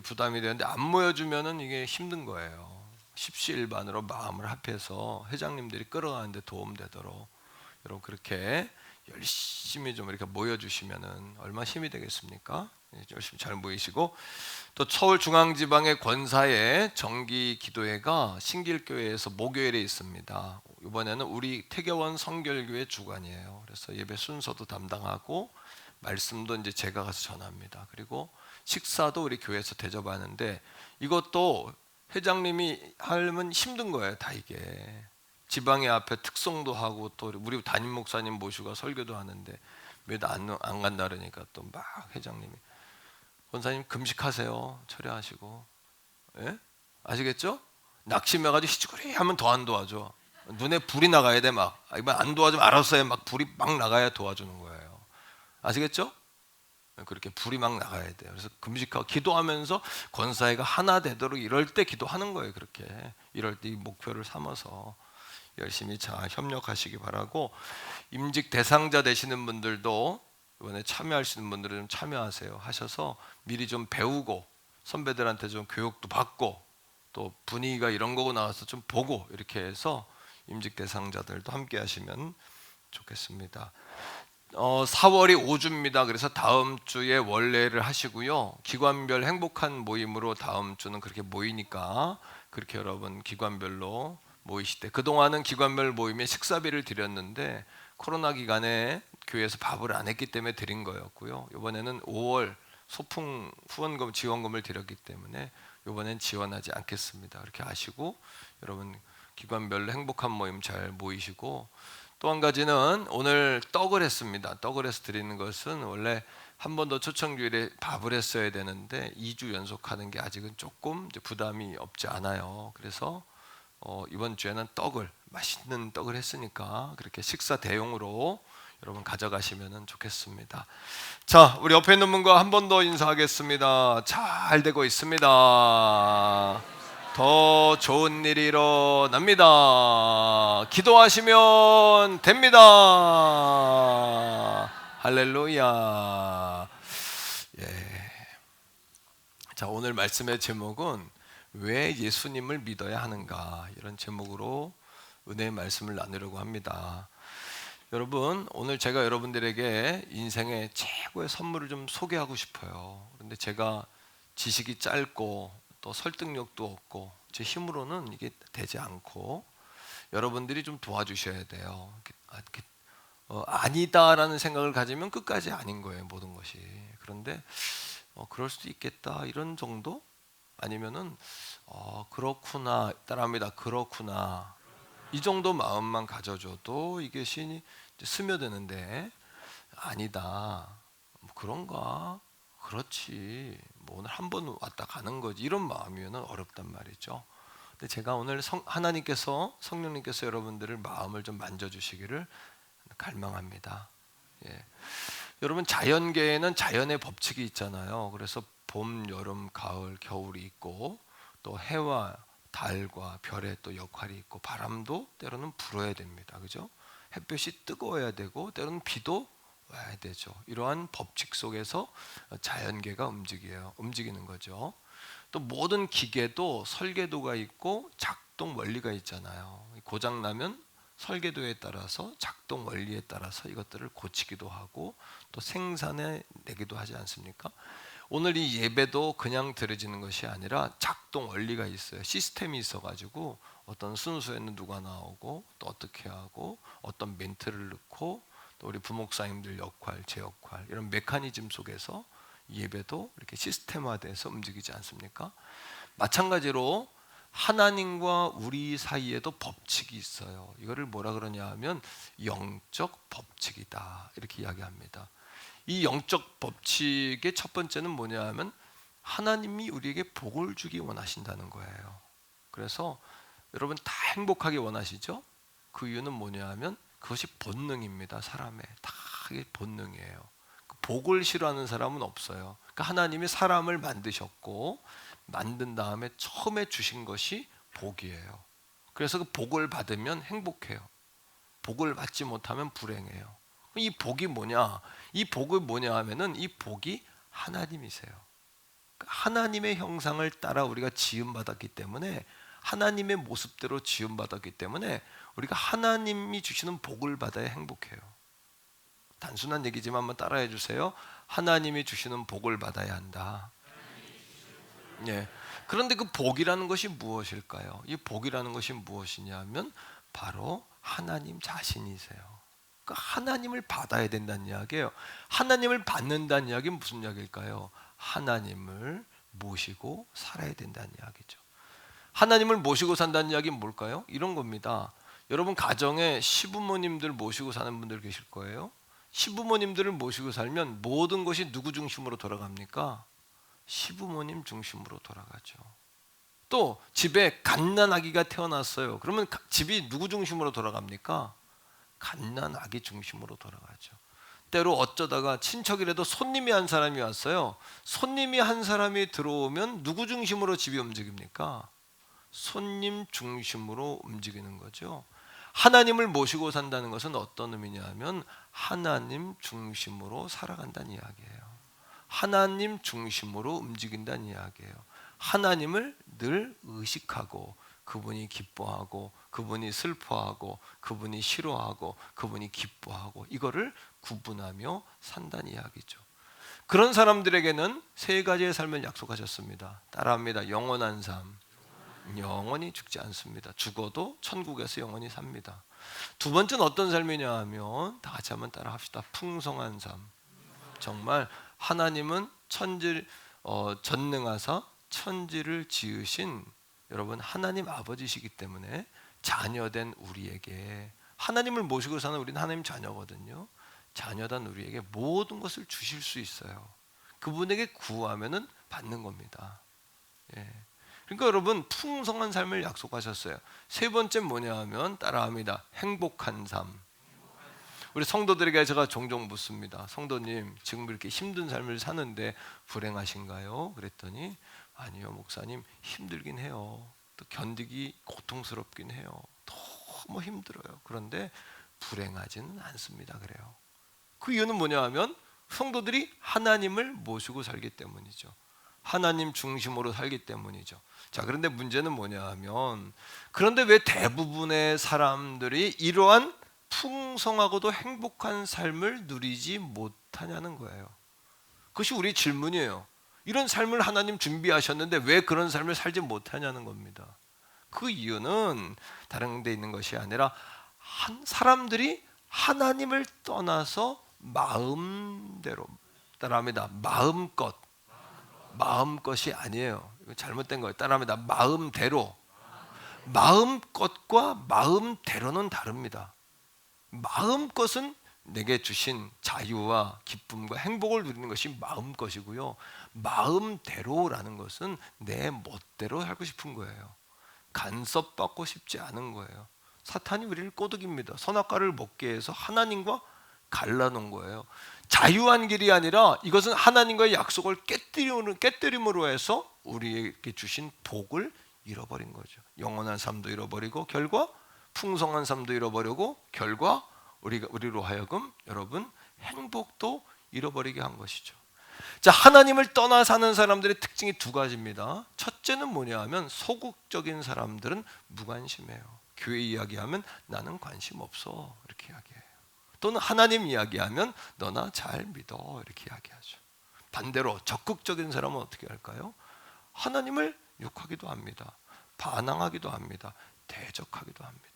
부담이 되는데 안 모여주면은 이게 힘든 거예요. 십시일반으로 마음을 합해서 회장님들이 끌어가는데 도움되도록 여러분 그렇게 열심히 좀 이렇게 모여주시면은 얼마나 힘이 되겠습니까? 열심히 잘 모이시고, 또 서울중앙지방의 권사의 정기 기도회가 신길교회에서 목요일에 있습니다. 이번에는 우리 태교원 성결교회 주관이에요. 그래서 예배 순서도 담당하고 말씀도 이제 제가 가서 전합니다. 그리고 식사도 우리 교회에서 대접하는데, 이것도 회장님이 하면 힘든 거예요. 다 이게 지방의 앞에 특송도 하고, 또 우리 담임 목사님 모시고 설교도 하는데 몇 안 간다 그러니까 또 막 회장님이 권사님 금식하세요. 철회하시고. 예? 아시겠죠? 낙심해가지고 희죽거리 하면 더 안 도와줘. 눈에 불이 나가야 돼. 막 이번 안 도와주면 알았어 해. 막 불이 막 나가야 도와주는 거예요. 아시겠죠? 그렇게 불이 막 나가야 돼요. 그래서 금식하고 기도하면서 권사회가 하나 되도록 이럴 때 기도하는 거예요. 그렇게 이럴 때 이 목표를 삼아서 열심히 잘 협력하시기 바라고, 임직 대상자 되시는 분들도 이번에 참여하시는 분들은 좀 참여하세요. 하셔서 미리 좀 배우고 선배들한테 좀 교육도 받고, 또 분위기가 이런 거고 나와서 좀 보고, 이렇게 해서 임직 대상자들도 함께 하시면 좋겠습니다. 4월이 5주입니다. 그래서 다음 주에 원래를 하시고요. 기관별 행복한 모임으로 다음 주는 그렇게 모이니까 그렇게 여러분 기관별로 모이실 때, 그동안은 기관별 모임에 식사비를 드렸는데 코로나 기간에 교회에서 밥을 안 했기 때문에 드린 거였고요. 이번에는 5월 소풍 후원금 지원금을 드렸기 때문에 이번엔 지원하지 않겠습니다. 그렇게 아시고 여러분 기관별로 행복한 모임 잘 모이시고, 또 한 가지는 오늘 떡을 했습니다. 떡을 해서 드리는 것은, 원래 한 번 더 초청주일에 밥을 했어야 되는데 2주 연속하는 게 아직은 조금 부담이 없지 않아요. 그래서 이번 주에는 맛있는 떡을 했으니까 그렇게 식사 대용으로 여러분 가져가시면 좋겠습니다. 자, 우리 옆에 있는 분과 한 번 더 인사하겠습니다. 잘 되고 있습니다. 더 좋은 일이 일어납니다. 기도하시면 됩니다. 할렐루야. 예. 자, 오늘 말씀의 제목은 왜 예수님을 믿어야 하는가, 이런 제목으로 은혜의 말씀을 나누려고 합니다. 여러분, 오늘 제가 여러분들에게 인생의 최고의 선물을 좀 소개하고 싶어요. 그런데 제가 지식이 짧고 또 설득력도 없고 제 힘으로는 이게 되지 않고 여러분들이 좀 도와주셔야 돼요. 이렇게 아니다라는 생각을 가지면 끝까지 아닌 거예요, 모든 것이. 그런데 그럴 수도 있겠다 이런 정도? 아니면은 그렇구나, 따라합니다. 그렇구나 이 정도 마음만 가져줘도 이것이 스며드는데, 아니다, 뭐 그런가, 그렇지, 뭐 오늘 한 번 왔다 가는 거지, 이런 마음이면 어렵단 말이죠. 근데 제가 오늘 하나님께서, 성령님께서 여러분들을 마음을 좀 만져주시기를 갈망합니다. 예. 여러분, 자연계에는 자연의 법칙이 있잖아요. 그래서 봄, 여름, 가을, 겨울이 있고, 또 해와 달과 별의 또 역할이 있고, 바람도 때로는 불어야 됩니다. 그죠? 햇볕이 뜨거워야 되고, 때로는 비도 와야 되죠. 이러한 법칙 속에서 자연계가 움직이는 거죠. 또 모든 기계도 설계도가 있고 작동 원리가 있잖아요. 고장 나면 설계도에 따라서, 작동 원리에 따라서 이것들을 고치기도 하고 또 생산해 내기도 하지 않습니까? 오늘 이 예배도 그냥 드려지는 것이 아니라 작동 원리가 있어요. 시스템이 있어가지고 어떤 순서에는 누가 나오고 또 어떻게 하고 어떤 멘트를 넣고 또 우리 부목사님들 역할, 제 역할, 이런 메커니즘 속에서 예배도 이렇게 시스템화돼서 움직이지 않습니까? 마찬가지로 하나님과 우리 사이에도 법칙이 있어요. 이거를 뭐라 그러냐 하면 영적 법칙이다, 이렇게 이야기합니다. 이 영적 법칙의 첫 번째는 뭐냐 하면 하나님이 우리에게 복을 주기 원하신다는 거예요. 그래서 여러분 다 행복하게 원하시죠? 그 이유는 뭐냐 하면 그것이 본능입니다. 사람의 다 이게 본능이에요. 복을 싫어하는 사람은 없어요. 그러니까 하나님이 사람을 만드셨고 만든 다음에 처음에 주신 것이 복이에요. 그래서 그 복을 받으면 행복해요. 복을 받지 못하면 불행해요. 이 복이 뭐냐? 이 복이 뭐냐 하면은 이 복이 하나님이세요. 하나님의 형상을 따라 우리가 지음받았기 때문에, 하나님의 모습대로 지음받았기 때문에 우리가 하나님이 주시는 복을 받아야 행복해요. 단순한 얘기지만 한번 따라해 주세요. 하나님이 주시는 복을 받아야 한다. 예. 그런데 그 복이라는 것이 무엇일까요? 이 복이라는 것이 무엇이냐면 바로 하나님 자신이세요. 그러니까 하나님을 받아야 된다는 이야기예요. 하나님을 받는다는 이야기는 무슨 이야기일까요? 하나님을 모시고 살아야 된다는 이야기죠. 하나님을 모시고 산다는 이야기는 뭘까요? 이런 겁니다. 여러분 가정에 시부모님들 모시고 사는 분들 계실 거예요. 시부모님들을 모시고 살면 모든 것이 누구 중심으로 돌아갑니까? 시부모님 중심으로 돌아가죠. 또 집에 갓난아기가 태어났어요. 그러면 집이 누구 중심으로 돌아갑니까? 갓난아기 중심으로 돌아가죠. 때로 어쩌다가 친척이라도 손님이 한 사람이 왔어요. 손님이 한 사람이 들어오면 누구 중심으로 집이 움직입니까? 손님 중심으로 움직이는 거죠. 하나님을 모시고 산다는 것은 어떤 의미냐 하면 하나님 중심으로 살아간다는 이야기예요. 하나님 중심으로 움직인다는 이야기예요. 하나님을 늘 의식하고 그분이 기뻐하고 그분이 슬퍼하고 그분이 싫어하고 그분이 기뻐하고 이거를 구분하며 산다는 이야기죠. 그런 사람들에게는 세 가지의 삶을 약속하셨습니다. 따라합니다. 영원한 삶. 영원히 죽지 않습니다. 죽어도 천국에서 영원히 삽니다. 두 번째는 어떤 삶이냐 하면 다 같이 한번 따라 합시다. 풍성한 삶. 정말 하나님은 전능하사 천지를 지으신 여러분 하나님 아버지시기 때문에 자녀된 우리에게, 하나님을 모시고 사는 우리는 하나님 자녀거든요. 자녀된 우리에게 모든 것을 주실 수 있어요. 그분에게 구하면은 받는 겁니다. 예. 그러니까 여러분 풍성한 삶을 약속하셨어요. 세 번째 뭐냐 하면 따라합니다. 행복한 삶. 우리 성도들에게 제가 종종 묻습니다. 성도님 지금 이렇게 힘든 삶을 사는데 불행하신가요? 그랬더니 아니요 목사님, 힘들긴 해요. 또 견디기 고통스럽긴 해요. 너무 힘들어요. 그런데 불행하지는 않습니다. 그래요. 그 이유는 뭐냐 하면 성도들이 하나님을 모시고 살기 때문이죠. 하나님 중심으로 살기 때문이죠. 자, 그런데 문제는 뭐냐 하면 그런데 왜 대부분의 사람들이 이러한 풍성하고도 행복한 삶을 누리지 못하냐는 거예요. 그것이 우리 질문이에요. 이런 삶을 하나님 준비하셨는데 왜 그런 삶을 살지 못하냐는 겁니다. 그 이유는 다른 데 있는 것이 아니라 사람들이 하나님을 떠나서 마음대로 따라합니다. 마음것이 아니에요. 이거 잘못된 거예요. 따라합니다. 마음대로. 마음것과 마음대로는 다릅니다. 마음것은 내게 주신 자유와 기쁨과 행복을 누리는 것이 마음것이고요. 마음대로라는 것은 내 멋대로 살고 싶은 거예요. 간섭받고 싶지 않은 거예요. 사탄이 우리를 꼬드깁니다. 선악과를 먹게 해서 하나님과 갈라놓은 거예요. 자유한 길이 아니라 이것은 하나님과의 약속을 깨뜨림으로 해서 우리에게 주신 복을 잃어버린 거죠. 영원한 삶도 잃어버리고 결과 풍성한 삶도 잃어버리고 결과 우리로 하여금 여러분 행복도 잃어버리게 한 것이죠. 자, 하나님을 떠나 사는 사람들의 특징이 두 가지입니다. 첫째는 뭐냐 하면 소극적인 사람들은 무관심해요. 교회 이야기하면 나는 관심 없어 이렇게 이야기해요. 또는 하나님 이야기하면 너나 잘 믿어 이렇게 이야기하죠. 반대로 적극적인 사람은 어떻게 할까요? 하나님을 욕하기도 합니다. 반항하기도 합니다. 대적하기도 합니다.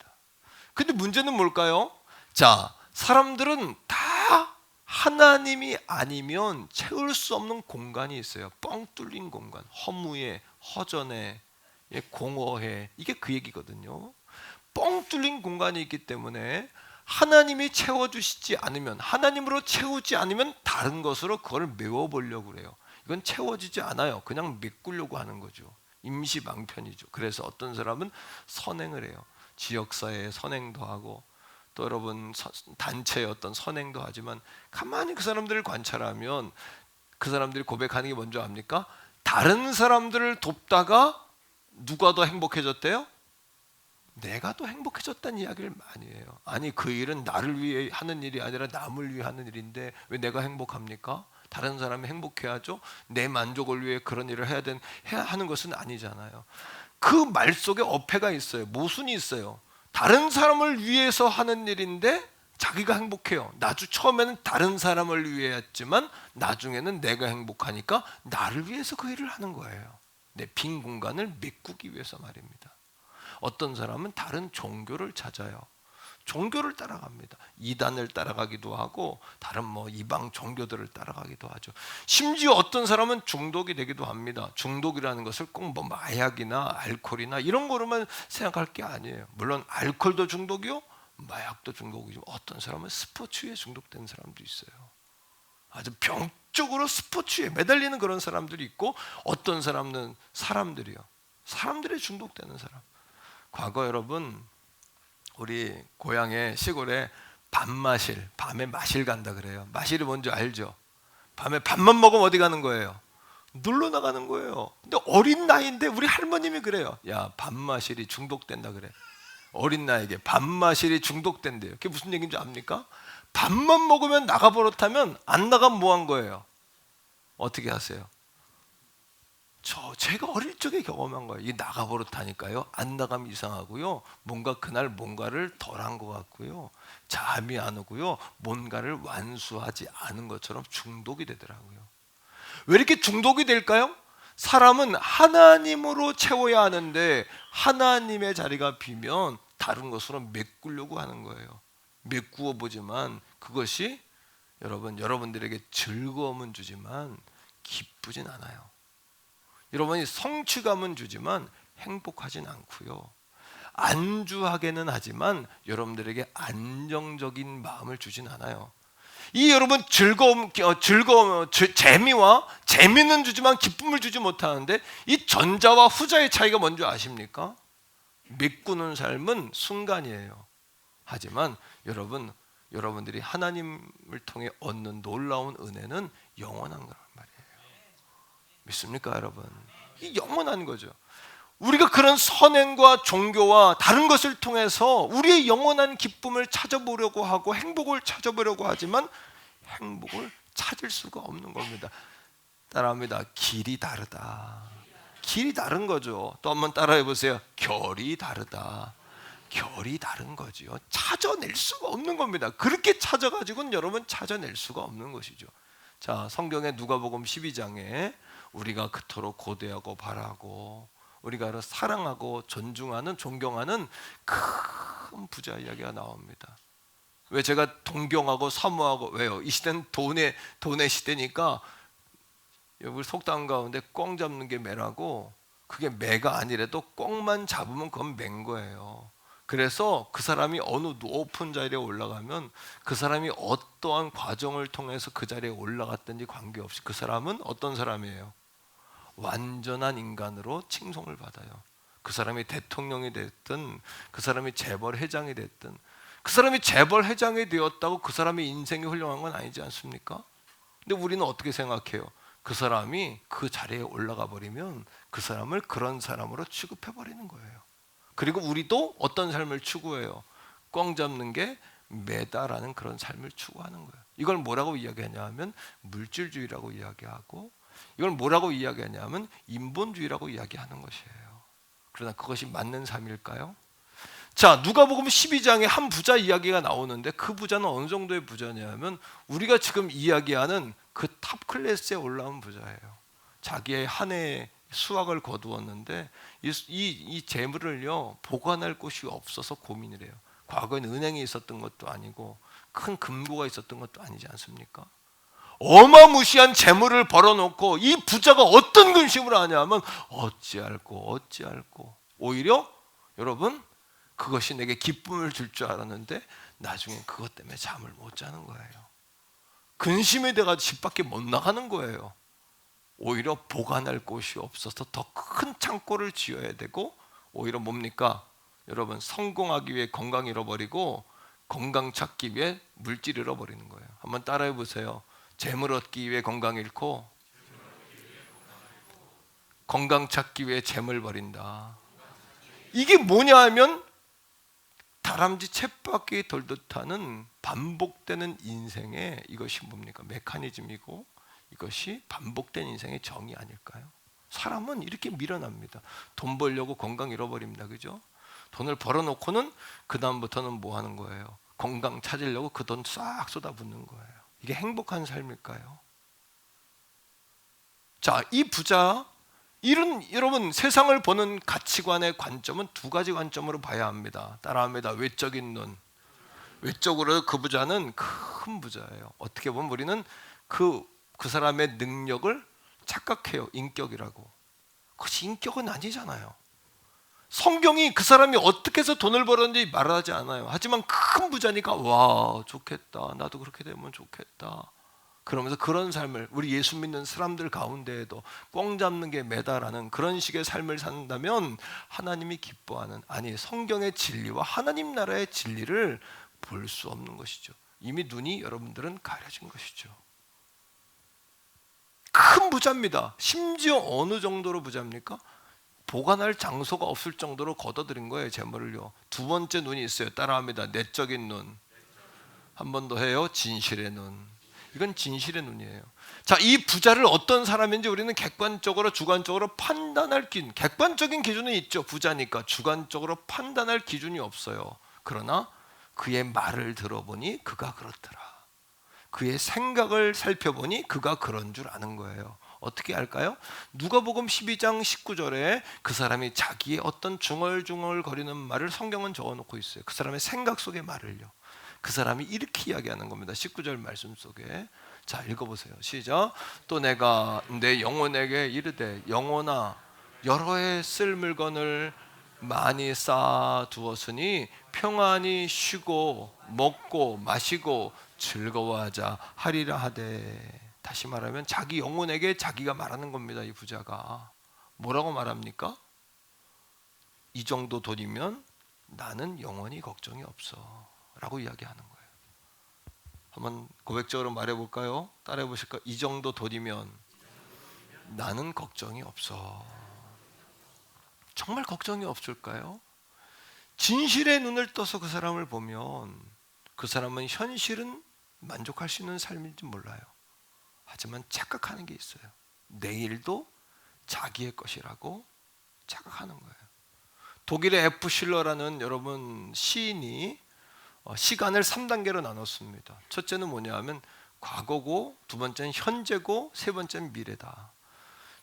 근데 문제는 뭘까요? 자, 사람들은 다 하나님이 아니면 채울 수 없는 공간이 있어요. 뻥 뚫린 공간, 허무해, 허전해, 공허해. 이게 그 얘기거든요. 뻥 뚫린 공간이 있기 때문에 하나님이 채워주시지 않으면, 하나님으로 채우지 않으면 다른 것으로 그걸 메워보려고 그래요. 이건 채워지지 않아요. 그냥 메꾸려고 하는 거죠. 임시방편이죠. 그래서 어떤 사람은 선행을 해요. 지역사회에 선행도 하고 또 여러분 단체의 어떤 선행도 하지만 가만히 그 사람들을 관찰하면 그 사람들이 고백하는 게 뭔지 압니까? 다른 사람들을 돕다가 누가 더 행복해졌대요? 내가 더 행복해졌다는 이야기를 많이 해요. 아니 그 일은 나를 위해 하는 일이 아니라 남을 위해 하는 일인데 왜 내가 행복합니까? 다른 사람이 행복해야죠. 내 만족을 위해 그런 일을 해야 하는 것은 아니잖아요. 그 말 속에 어폐가 있어요. 모순이 있어요. 다른 사람을 위해서 하는 일인데 자기가 행복해요. 처음에는 다른 사람을 위해 했지만 나중에는 내가 행복하니까 나를 위해서 그 일을 하는 거예요. 내 빈 공간을 메꾸기 위해서 말입니다. 어떤 사람은 다른 종교를 찾아요. 종교를 따라갑니다. 이단을 따라가기도 하고 다른 이방 종교들을 따라가기도 하죠. 심지어 어떤 사람은 중독이 되기도 합니다. 중독이라는 것을 꼭 마약이나 알코올이나 이런 거로만 생각할 게 아니에요. 물론 알코올도 중독이요, 마약도 중독이지만 어떤 사람은 스포츠에 중독된 사람도 있어요. 아주 병적으로 스포츠에 매달리는 그런 사람들이 있고 어떤 사람은 사람들에 중독되는 사람. 과거 여러분 우리 고향에 시골에 밤에 마실 간다 그래요. 마실이 뭔지 알죠? 밤에 밥만 먹으면 어디 가는 거예요? 놀러 나가는 거예요. 근데 어린 나이인데 우리 할머님이 그래요. 야, 밤마실이 중독된다 그래. 어린 나이에게 밤마실이 중독된대요. 그게 무슨 얘기인지 압니까? 밥만 먹으면 나가버릇하면 안 나가면 뭐 한 거예요? 어떻게 하세요? 제가 어릴 적에 경험한 거예요. 이 나가버릇하니까요. 안 나가면 이상하고요. 그날 뭔가를 덜한 것 같고요. 잠이 안 오고요. 뭔가를 완수하지 않은 것처럼 중독이 되더라고요. 왜 이렇게 중독이 될까요? 사람은 하나님으로 채워야 하는데 하나님의 자리가 비면 다른 것으로 메꾸려고 하는 거예요. 메꾸어 보지만 그것이 여러분들에게 즐거움은 주지만 기쁘진 않아요. 여러분이 성취감은 주지만 행복하진 않고요. 안주하게는 하지만 여러분들에게 안정적인 마음을 주진 않아요. 이 여러분 재미는 주지만 기쁨을 주지 못하는데 이 전자와 후자의 차이가 뭔지 아십니까? 메꾸는 삶은 순간이에요. 하지만 여러분들이 하나님을 통해 얻는 놀라운 은혜는 영원한 거란 말이에요. 믿습니까, 여러분? 이 영원한 거죠. 우리가 그런 선행과 종교와 다른 것을 통해서 우리의 영원한 기쁨을 찾아보려고 하고 행복을 찾아보려고 하지만 행복을 찾을 수가 없는 겁니다. 따라합니다. 길이 다르다. 길이 다른 거죠. 또 한번 따라해 보세요. 결이 다르다. 결이 다른 거지요. 찾아낼 수가 없는 겁니다. 그렇게 찾아가지고는 여러분 찾아낼 수가 없는 것이죠. 자, 성경의 누가복음 12장에 우리가 그토록 고대하고 바라고 우리가 사랑하고 존중하는 존경하는 큰 부자 이야기가 나옵니다. 왜 제가 동경하고 사모하고 왜요? 이 시대는 돈의 시대니까 우리 속담 가운데 꽝 잡는 게 매라고, 그게 매가 아니라도 꽝만 잡으면 그건 매인 거예요. 그래서 그 사람이 어느 높은 자리에 올라가면 그 사람이 어떠한 과정을 통해서 그 자리에 올라갔든지 관계없이 그 사람은 어떤 사람이에요? 완전한 인간으로 칭송을 받아요. 그 사람이 대통령이 됐든 그 사람이 재벌 회장이 됐든, 그 사람이 재벌 회장이 되었다고 그 사람의 인생이 훌륭한 건 아니지 않습니까? 근데 우리는 어떻게 생각해요? 그 사람이 그 자리에 올라가 버리면 그 사람을 그런 사람으로 취급해 버리는 거예요. 그리고 우리도 어떤 삶을 추구해요? 꽝 잡는 게 매다라는 그런 삶을 추구하는 거예요. 이걸 뭐라고 이야기하냐 하면 물질주의라고 이야기하고, 이걸 뭐라고 이야기하냐면 인본주의라고 이야기하는 것이에요. 그러나 그것이 맞는 삶일까요? 자, 누가복음 12장에 한 부자 이야기가 나오는데 그 부자는 어느 정도의 부자냐면 우리가 지금 이야기하는 그 탑 클래스에 올라온 부자예요. 자기의 한 해의 수확을 거두었는데 이 재물을요 보관할 곳이 없어서 고민을 해요. 과거에는 은행에 있었던 것도 아니고 큰 금고가 있었던 것도 아니지 않습니까? 어마무시한 재물을 벌어놓고 이 부자가 어떤 근심을 하냐면 어찌할꼬 오히려 여러분 그것이 내게 기쁨을 줄 줄 알았는데 나중에 그것 때문에 잠을 못 자는 거예요. 근심에 대가 집 밖에 못 나가는 거예요. 오히려 보관할 곳이 없어서 더 큰 창고를 지어야 되고, 오히려 뭡니까? 여러분 성공하기 위해 건강 잃어버리고 건강 찾기 위해 물질 잃어버리는 거예요. 한번 따라해 보세요. 재물 얻기 위해 건강 잃고 건강 찾기 위해 재물 버린다. 이게 뭐냐 하면 다람쥐 쳇바퀴 돌듯 하는 반복되는 인생의 이것이 뭡니까? 메커니즘이고 이것이 반복된 인생의 정의 아닐까요? 사람은 이렇게 밀어납니다. 돈 벌려고 건강 잃어버립니다. 그죠? 돈을 벌어놓고는 그 다음부터는 뭐 하는 거예요? 건강 찾으려고 그 돈 싹 쏟아붓는 거예요. 이게 행복한 삶일까요? 자, 이 부자 이런 여러분 세상을 보는 가치관의 관점은 두 가지 관점으로 봐야 합니다. 따라합니다. 외적인 눈. 외적으로 그 부자는 큰 부자예요. 어떻게 보면 우리는 그 사람의 능력을 착각해요. 인격이라고. 그것이 인격은 아니잖아요. 성경이 그 사람이 어떻게 해서 돈을 벌었는지 말하지 않아요. 하지만 큰 부자니까 와 좋겠다. 나도 그렇게 되면 좋겠다. 그러면서 그런 삶을 우리 예수 믿는 사람들 가운데에도 꽝 잡는 게 매다라는 그런 식의 삶을 산다면 하나님이 기뻐하는, 아니 성경의 진리와 하나님 나라의 진리를 볼 수 없는 것이죠. 이미 눈이 여러분들은 가려진 것이죠. 큰 부자입니다. 심지어 어느 정도로 부자입니까? 보관할 장소가 없을 정도로 걷어들인 거예요. 재물을요. 두 번째 눈이 있어요. 따라합니다. 내적인 눈. 한 번 더 해요. 진실의 눈. 이건 진실의 눈이에요. 자, 이 부자를 어떤 사람인지 우리는 객관적으로 주관적으로 판단할 객관적인 기준은 있죠. 부자니까. 주관적으로 판단할 기준이 없어요. 그러나 그의 말을 들어보니 그가 그렇더라. 그의 생각을 살펴보니 그가 그런 줄 아는 거예요. 어떻게 알까요? 누가복음 12장 19절에 그 사람이 자기의 어떤 중얼중얼 거리는 말을 성경은 적어놓고 있어요. 그 사람의 생각 속의 말을요. 그 사람이 이렇게 이야기하는 겁니다. 19절 말씀 속에. 자, 읽어보세요. 시작. 또 내가 내 영혼에게 이르되 영혼아 여러 해 쓸 물건을 많이 쌓아두었으니 평안히 쉬고 먹고 마시고 즐거워하자 하리라 하되. 다시 말하면 자기 영혼에게 자기가 말하는 겁니다. 이 부자가 뭐라고 말합니까? 이 정도 돈이면 나는 영원히 걱정이 없어 라고 이야기하는 거예요. 한번 고백적으로 말해볼까요? 따라해보실까요? 이 정도 돈이면 나는 걱정이 없어. 정말 걱정이 없을까요? 진실의 눈을 떠서 그 사람을 보면 그 사람은 현실은 만족할 수 있는 삶인지 몰라요. 하지만 착각하는 게 있어요. 내일도 자기의 것이라고 착각하는 거예요. 독일의 F 실러라는 여러분 시인이 시간을 3단계로 나눴습니다. 첫째는 뭐냐 하면 과거고, 두 번째는 현재고, 세 번째는 미래다.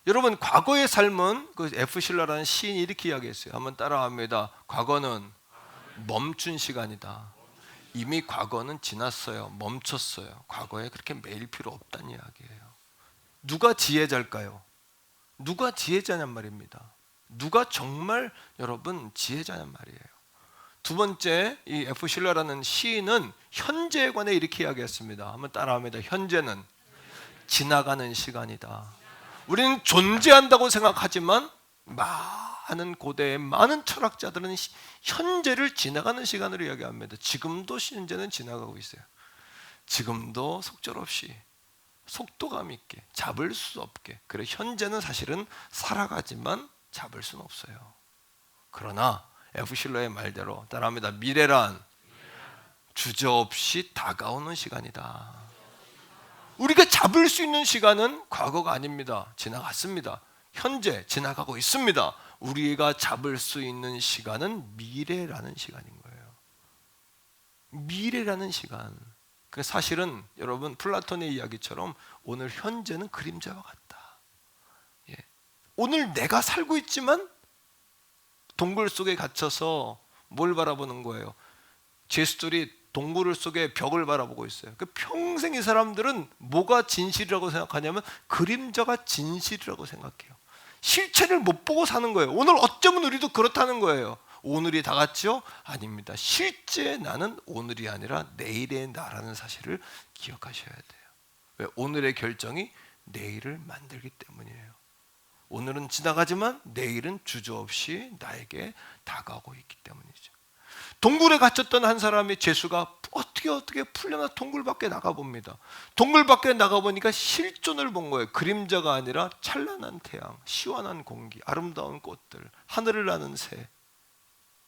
여러분 과거의 삶은 그 F 실러라는 시인이 이렇게 이야기했어요. 한번 따라합니다. 과거는 멈춘 시간이다. 이미 과거는 지났어요. 멈췄어요. 과거에 그렇게 매일 필요 없다는 이야기예요. 누가 지혜자일까요? 누가 지혜자냔 말입니다. 누가 정말 여러분 지혜자냔 말이에요. 두 번째, 이 F 실러라는 시인은 현재에 관해 이렇게 이야기했습니다. 한번 따라합니다. 현재는 지나가는 시간이다. 우리는 존재한다고 생각하지만 많은 고대의 많은 철학자들은 현재를 지나가는 시간으로 이야기합니다. 지금도 현재는 지나가고 있어요. 지금도 속절없이 속도감 있게 잡을 수 없게. 그래 현재는 사실은 살아가지만 잡을 수는 없어요. 그러나 F 실러의 말대로 따라합니다. 미래란 주저없이 다가오는 시간이다. 우리가 잡을 수 있는 시간은 과거가 아닙니다. 지나갔습니다. 현재 지나가고 있습니다. 우리가 잡을 수 있는 시간은 미래라는 시간인 거예요. 미래라는 시간. 사실은 여러분 플라톤의 이야기처럼 오늘 현재는 그림자와 같다. 예. 오늘 내가 살고 있지만 동굴 속에 갇혀서 뭘 바라보는 거예요? 제수들이 동굴 속에 벽을 바라보고 있어요. 평생 이 사람들은 뭐가 진실이라고 생각하냐면 그림자가 진실이라고 생각해요. 실체를 못 보고 사는 거예요. 오늘 어쩌면 우리도 그렇다는 거예요. 오늘이 다 같죠? 아닙니다. 실제 나는 오늘이 아니라 내일의 나라는 사실을 기억하셔야 돼요. 왜? 오늘의 결정이 내일을 만들기 때문이에요. 오늘은 지나가지만 내일은 주저없이 나에게 다가오고 있기 때문이죠. 동굴에 갇혔던 한 사람의 죄수가 어떻게 풀려나 동굴 밖에 나가봅니다. 동굴 밖에 나가보니까 실존을 본 거예요. 그림자가 아니라 찬란한 태양, 시원한 공기, 아름다운 꽃들, 하늘을 나는 새,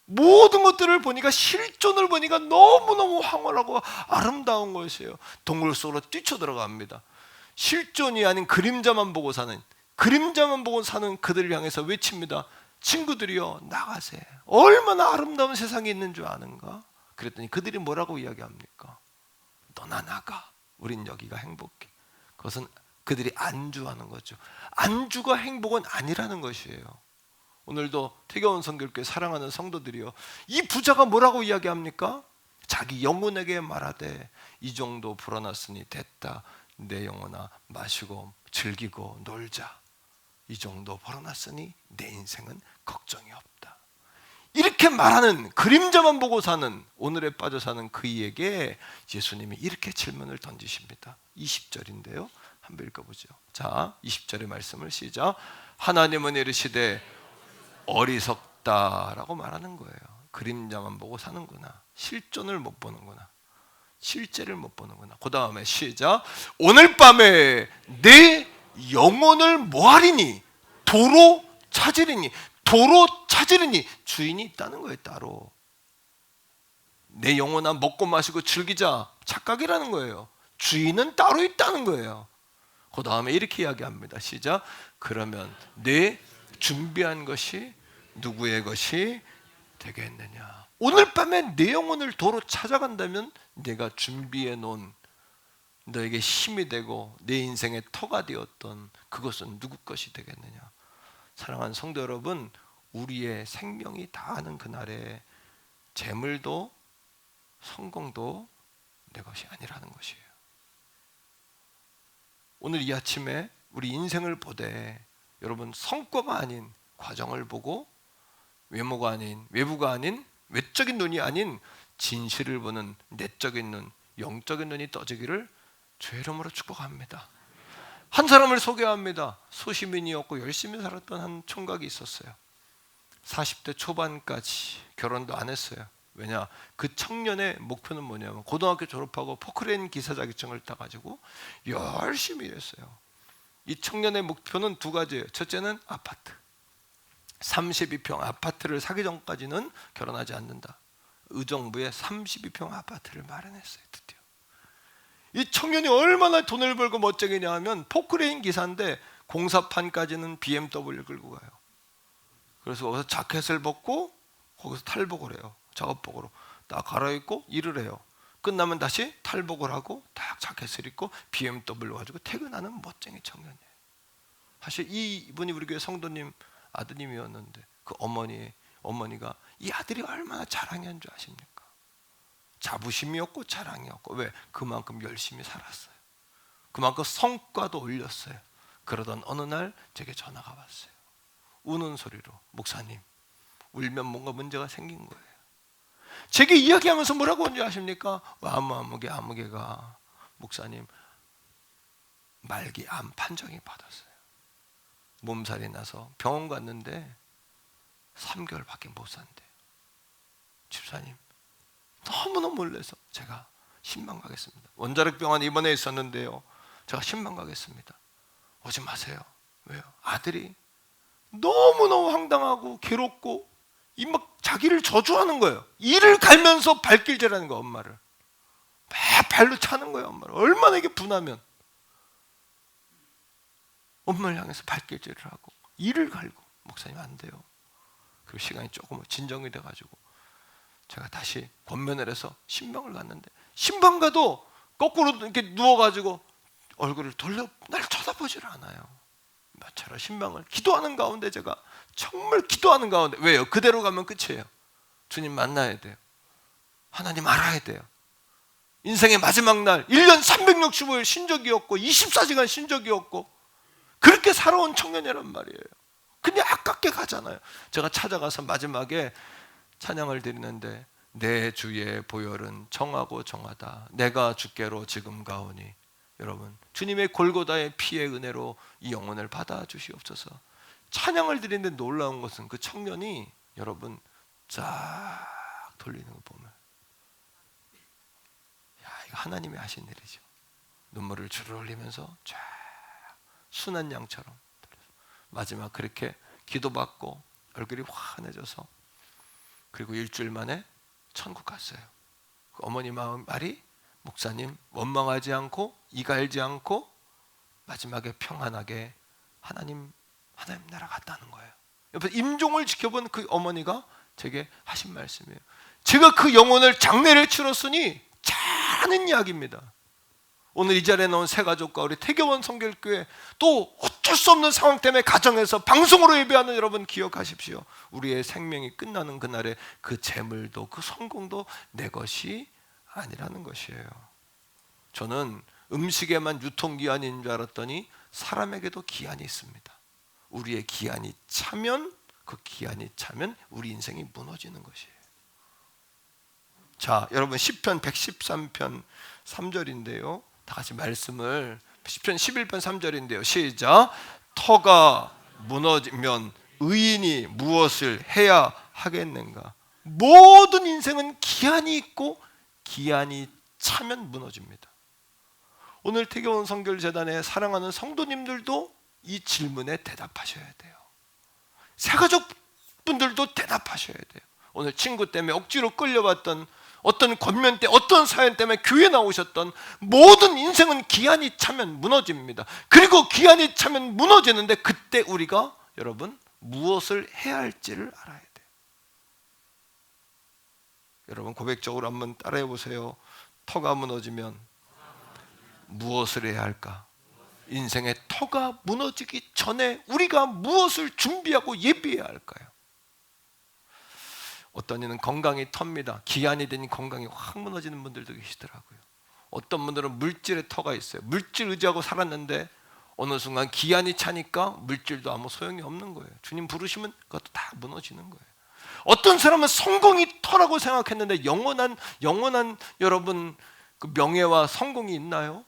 모든 것들을 보니까 실존을 보니까 너무너무 황홀하고 아름다운 것이에요. 동굴 속으로 뛰쳐들어갑니다. 실존이 아닌 그림자만 보고 사는 그들을 향해서 외칩니다. 친구들이여 나가세. 얼마나 아름다운 세상이 있는 줄 아는가? 그랬더니 그들이 뭐라고 이야기합니까? 너나 나가. 우린 여기가 행복해. 그것은 그들이 안주하는 거죠. 안주가 행복은 아니라는 것이에요. 오늘도 태교원 성결교회 사랑하는 성도들이요, 이 부자가 뭐라고 이야기합니까? 자기 영혼에게 말하되 이 정도 불어났으니 됐다. 내 영혼아 마시고 즐기고 놀자. 이 정도 벌어놨으니 내 인생은 걱정이 없다. 이렇게 말하는, 그림자만 보고 사는, 오늘에 빠져 사는 그이에게 예수님이 이렇게 질문을 던지십니다. 20절인데요 한번 읽어보죠. 자, 20절의 말씀을 시작. 하나님은 이르시되 어리석다라고 말하는 거예요. 그림자만 보고 사는구나. 실존을 못 보는구나. 실제를 못 보는구나. 그 다음에 시작. 오늘 밤에 내 영혼을 뭐하리니? 도로 찾으리니. 주인이 있다는 거예요. 따로 내 영혼아 먹고 마시고 즐기자 착각이라는 거예요. 주인은 따로 있다는 거예요. 그 다음에 이렇게 이야기합니다. 시작. 그러면 내 준비한 것이 누구의 것이 되겠느냐? 오늘 밤에 내 영혼을 도로 찾아간다면 내가 준비해 놓은 너에게 힘이 되고 내 인생의 터가 되었던 그것은 누구 것이 되겠느냐? 사랑하는 성도 여러분, 우리의 생명이 다하는 그날에 재물도 성공도 내 것이 아니라는 것이에요. 오늘 이 아침에 우리 인생을 보되 여러분 성과가 아닌 과정을 보고 외모가 아닌, 외부가 아닌, 외적인 눈이 아닌 진실을 보는 내적인 눈, 영적인 눈이 떠지기를 주의 이름으로 축복합니다. 한 사람을 소개합니다. 소시민이었고 열심히 살았던 한 총각이 있었어요. 40대 초반까지 결혼도 안 했어요. 왜냐? 그 청년의 목표는 뭐냐면 고등학교 졸업하고 포크레인 기사 자격증을 따가지고 열심히 일했어요. 이 청년의 목표는 두 가지예요. 첫째는 아파트, 32평 아파트를 사기 전까지는 결혼하지 않는다. 의정부에 32평 아파트를 마련했어요. 드디어 이 청년이 얼마나 돈을 벌고 멋쟁이냐 하면 포크레인 기사인데 공사판까지는 BMW 끌고 가요. 그래서 거기서 자켓을 벗고 거기서 탈복을 해요. 작업복으로 딱 갈아입고 일을 해요. 끝나면 다시 탈복을 하고 딱 자켓을 입고 BMW 가지고 퇴근하는 멋쟁이 청년이에요. 사실 이분이 우리 교회 성도님 아드님이었는데 그 어머니가 이 아들이 얼마나 자랑이한 줄 아십니까? 자부심이었고 자랑이었고. 왜? 그만큼 열심히 살았어요. 그만큼 성과도 올렸어요. 그러던 어느 날 제게 전화가 왔어요. 우는 소리로, 목사님, 울면 뭔가 문제가 생긴 거예요. 제게 이야기하면서 뭐라고 하는지 아십니까? 아무개가 목사님 말기 암 판정이 받았어요. 몸살이 나서 병원 갔는데 3개월밖에 못 산대요. 집사님, 너무너무 놀라서 제가 신방 가겠습니다. 원자력 병원 입원해 있었는데요, 제가 신방 가겠습니다. 오지 마세요. 왜요? 아들이 너무너무 황당하고 괴롭고 막 자기를 저주하는 거예요. 이를 갈면서 발길질하는 거예요. 엄마를 막 발로 차는 거예요. 엄마를. 얼마나 이게 분하면 엄마를 향해서 발길질을 하고 이를 갈고. 목사님 안 돼요. 그리고 시간이 조금 진정이 돼가지고 제가 다시 권면을 해서 신방을 갔는데, 신방 가도 거꾸로 이렇게 누워가지고 얼굴을 돌려 날 쳐다보질 않아요. 마차로 신방을 기도하는 가운데, 제가 정말 기도하는 가운데, 왜요? 그대로 가면 끝이에요. 주님 만나야 돼요. 하나님 알아야 돼요. 인생의 마지막 날 1년 365일 신적이었고 24시간 신적이었고 그렇게 살아온 청년이란 말이에요. 근데 아깝게 가잖아요. 제가 찾아가서 마지막에 찬양을 드리는데, 내 주의 보혈은 정하고 정하다, 내가 주께로 지금 가오니. 여러분, 주님의 골고다의 피의 은혜로 이 영혼을 받아주시옵소서. 찬양을 드리는데 놀라운 것은 그 청년이, 여러분, 쫙 돌리는 거 보면, 야, 이거 하나님이 하신 일이죠. 눈물을 주르르 흘리면서 쫙 순한 양처럼 마지막 그렇게 기도받고 얼굴이 환해져서, 그리고 일주일 만에 천국 갔어요. 그 어머니 말이, 목사님 원망하지 않고 이갈지 않고 마지막에 평안하게 하나님 나라 갔다는 거예요. 옆에 임종을 지켜본 그 어머니가 제게 하신 말씀이에요. 제가 그 영혼을 장례를 치렀으니 잘하는 이야기입니다. 오늘 이 자리에 나온 새 가족과 우리 태교원 성결교회, 또 어쩔 수 없는 상황 때문에 가정에서 방송으로 예배하는 여러분 기억하십시오. 우리의 생명이 끝나는 그날에 그 재물도 그 성공도 내 것이 아니라는 것이에요. 저는 음식에만 유통기한인 줄 알았더니 사람에게도 기한이 있습니다. 우리의 기한이 차면, 그 기한이 차면 우리 인생이 무너지는 것이에요. 자, 여러분, 시편 113편 3절인데요. 다 같이 말씀을, 시편 11편 3절인데요. 시작. 터가 무너지면 의인이 무엇을 해야 하겠는가? 모든 인생은 기한이 있고 기한이 차면 무너집니다. 오늘 태교원 성결재단의 사랑하는 성도님들도 이 질문에 대답하셔야 돼요. 새가족분들도 대답하셔야 돼요. 오늘 친구 때문에 억지로 끌려왔던, 어떤 권면 때, 어떤 사연 때문에 교회 나오셨던, 모든 인생은 기한이 차면 무너집니다. 그리고 기한이 차면 무너지는데, 그때 우리가, 여러분, 무엇을 해야 할지를 알아야 돼요. 여러분, 고백적으로 한번 따라해 보세요. 터가 무너지면 무엇을 해야 할까? 인생의 터가 무너지기 전에 우리가 무엇을 준비하고 예비해야 할까요? 어떤 이는 건강이 텁니다. 기한이 된 건강이 확 무너지는 분들도 계시더라고요. 어떤 분들은 물질의 터가 있어요. 물질 의지하고 살았는데 어느 순간 기한이 차니까 물질도 아무 소용이 없는 거예요. 주님 부르시면 그것도 다 무너지는 거예요. 어떤 사람은 성공이 터라고 생각했는데 영원한 여러분, 그 명예와 성공이 있나요?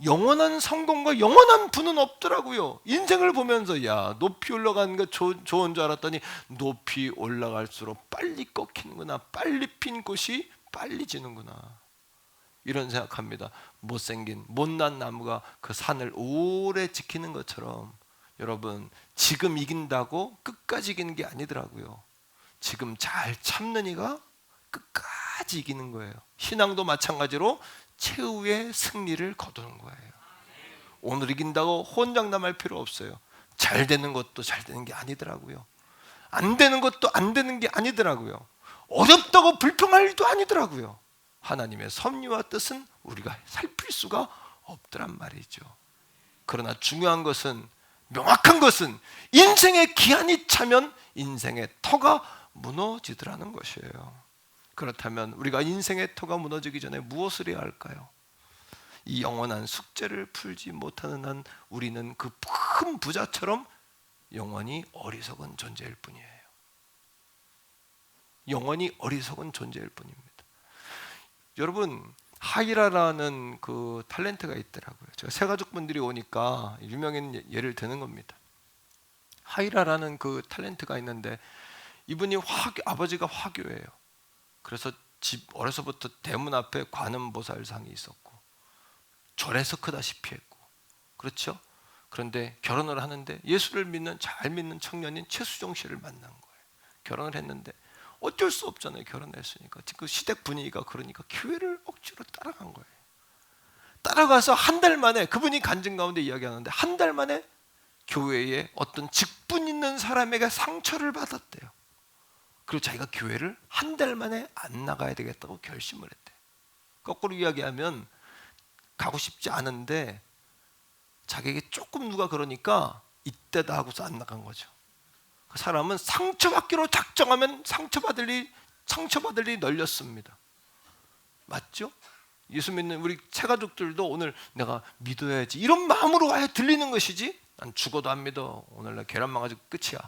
영원한 성공과 영원한 부는 없더라고요. 인생을 보면서, 야, 높이 올라가는 거 좋은 줄 알았더니 높이 올라갈수록 빨리 꺾이는구나, 빨리 핀 꽃이 빨리 지는구나, 이런 생각합니다. 못생긴 못난 나무가 그 산을 오래 지키는 것처럼, 여러분, 지금 이긴다고 끝까지 이기는 게 아니더라고요. 지금 잘 참는 이가 끝까지 이기는 거예요. 신앙도 마찬가지로 최후의 승리를 거두는 거예요. 오늘 이긴다고 혼장담할 필요 없어요. 잘 되는 것도 잘 되는 게 아니더라고요. 안 되는 것도 안 되는 게 아니더라고요. 어렵다고 불평할 일도 아니더라고요. 하나님의 섭리와 뜻은 우리가 살필 수가 없더란 말이죠. 그러나 중요한 것은, 명확한 것은, 인생의 기한이 차면 인생의 터가 무너지더라는 것이에요. 그렇다면 우리가 인생의 터가 무너지기 전에 무엇을 해야 할까요? 이 영원한 숙제를 풀지 못하는 한 우리는 그 큰 부자처럼 영원히 어리석은 존재일 뿐이에요. 영원히 어리석은 존재일 뿐입니다. 여러분, 하이라라는 그 탤런트가 있더라고요. 제가 새가족분들이 오니까 유명한 예를 드는 겁니다. 하이라라는 그 탤런트가 있는데 이분이 아버지가 화교예요. 그래서 어려서부터 대문 앞에 관음보살상이 있었고 절에서 크다시피 했고, 그렇죠? 그런데 결혼을 하는데 예수를 믿는 잘 믿는 청년인 최수종 씨를 만난 거예요. 결혼을 했는데 어쩔 수 없잖아요. 결혼했으니까. 그 시댁 분위기가 그러니까 교회를 억지로 따라간 거예요. 따라가서 한 달 만에, 그분이 간증 가운데 이야기하는데 한 달 만에 교회에 어떤 직분 있는 사람에게 상처를 받았대요. 그리고 자기가 교회를 한 달 만에 안 나가야 되겠다고 결심을 했대요. 거꾸로 이야기하면 가고 싶지 않은데 자기에게 조금 누가 그러니까 이때다 하고서 안 나간 거죠. 그 사람은 상처받기로 작정하면 상처받을 일 널렸습니다. 맞죠? 예수 믿는 우리 새가족들도 오늘 내가 믿어야지 이런 마음으로 와야 들리는 것이지, 난 죽어도 안 믿어, 오늘 나 계란만 가지고 끝이야,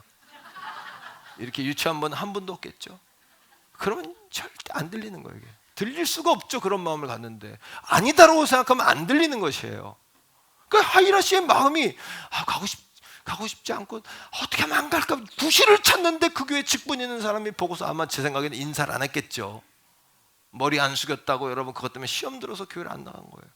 이렇게 유치한 분 한 분도 없겠죠. 그러면 절대 안 들리는 거예요. 이게 들릴 수가 없죠. 그런 마음을 갖는데 아니다라고 생각하면 안 들리는 것이에요. 그러니까 하이라 씨의 마음이 가고 싶지 않고 어떻게 하면 안 갈까 구실을 찾는데 그 교회 직분 있는 사람이 보고서 아마 제 생각에는 인사를 안 했겠죠. 머리 안 숙였다고 여러분 그것 때문에 시험 들어서 교회를 안 나간 거예요.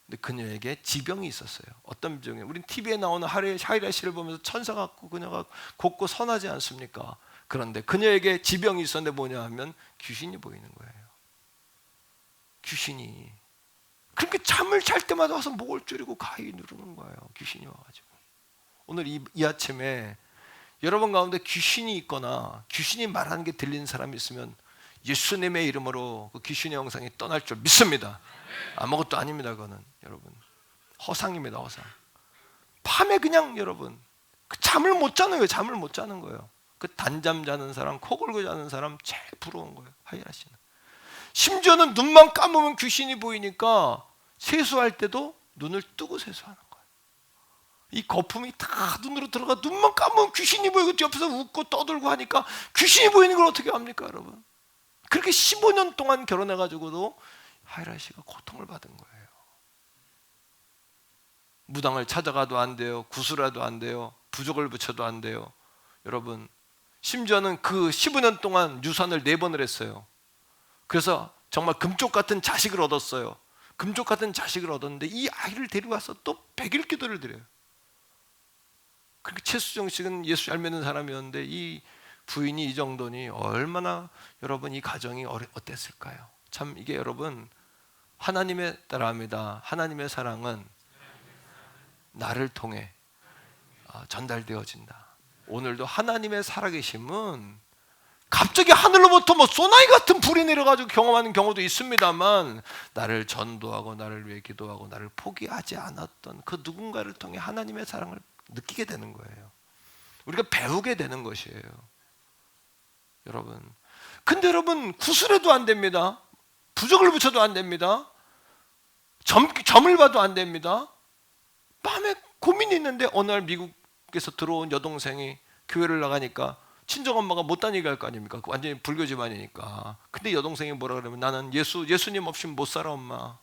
근데 그녀에게 지병이 있었어요. 어떤 병이에요? 우린 TV에 나오는 하이라 씨를 보면서 천사 같고 그녀가 곱고 선하지 않습니까? 그런데 그녀에게 지병이 있었는데 뭐냐 하면 귀신이 보이는 거예요. 귀신이. 그렇게 잠을 잘 때마다 와서 목을 조리고 가위 누르는 거예요. 귀신이 와가지고. 오늘 이 아침에 여러분 가운데 귀신이 있거나 귀신이 말하는 게 들리는 사람이 있으면 예수님의 이름으로 그 귀신의 영상이 떠날 줄 믿습니다. 아무것도 아닙니다. 그거는 여러분 허상입니다. 허상. 밤에 그냥 여러분 그 잠을 못 자는 거예요. 잠을 못 자는 거예요. 그 단잠 자는 사람, 코 골고 자는 사람 제일 부러운 거예요. 하이라 씨는. 심지어는 눈만 감으면 귀신이 보이니까 세수할 때도 눈을 뜨고 세수하는 거예요. 이 거품이 다 눈으로 들어가 눈만 감으면 귀신이 보이고 옆에서 웃고 떠들고 하니까 귀신이 보이는 걸 어떻게 합니까, 여러분? 그렇게 15년 동안 결혼해가지고도 하이라 씨가 고통을 받은 거예요. 무당을 찾아가도 안 돼요. 구슬해도 안 돼요. 부적을 붙여도 안 돼요. 여러분, 심지어는 그 15년 동안 유산을 4번을 했어요. 그래서 정말 금쪽 같은 자식을 얻었어요. 금쪽 같은 자식을 얻었는데 이 아이를 데리고 와서 또 100일 기도를 드려요. 그렇게 최수정 씨는 예수 잘 믿는 사람이었는데 이 부인이 이 정도니 얼마나 여러분 이 가정이 어땠을까요? 참 이게 여러분 하나님의 따라합니다. 하나님의 사랑은 나를 통해 전달되어진다. 오늘도 하나님의 살아계심은 갑자기 하늘로부터 뭐 소나기 같은 불이 내려가지고 경험하는 경우도 있습니다만 나를 전도하고 나를 위해 기도하고 나를 포기하지 않았던 그 누군가를 통해 하나님의 사랑을 느끼게 되는 거예요. 우리가 배우게 되는 것이에요. 여러분. 근데 여러분 구슬해도 안 됩니다. 부적을 붙여도 안 됩니다. 점을 봐도 안 됩니다. 밤에 고민이 있는데 어느 날 미국에서 들어온 여동생이 교회를 나가니까 친정엄마가 못 다니게 할 거 아닙니까? 완전히 불교 집안이니까. 근데 여동생이 뭐라 그러면 나는 예수님 없이 못 살아 엄마.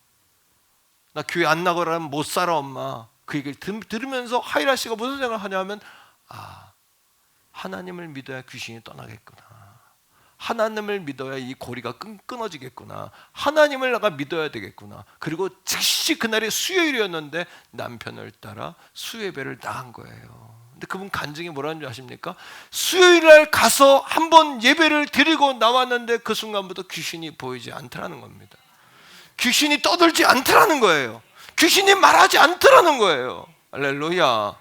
나 교회 안 나가라면 못 살아 엄마. 그 얘기를 들으면서 하이라 씨가 무슨 생각을 하냐면 하나님을 믿어야 귀신이 떠나겠구나. 하나님을 믿어야 이 고리가 끊어지겠구나. 하나님을 내가 믿어야 되겠구나. 그리고 즉시 그날이 수요일이었는데 남편을 따라 수예배를 나간 거예요. 근데 그분 간증이 뭐라는 줄 아십니까? 수요일날 가서 한번 예배를 드리고 나왔는데 그 순간부터 귀신이 보이지 않더라는 겁니다. 귀신이 떠들지 않더라는 거예요. 귀신이 말하지 않더라는 거예요. 할렐루야.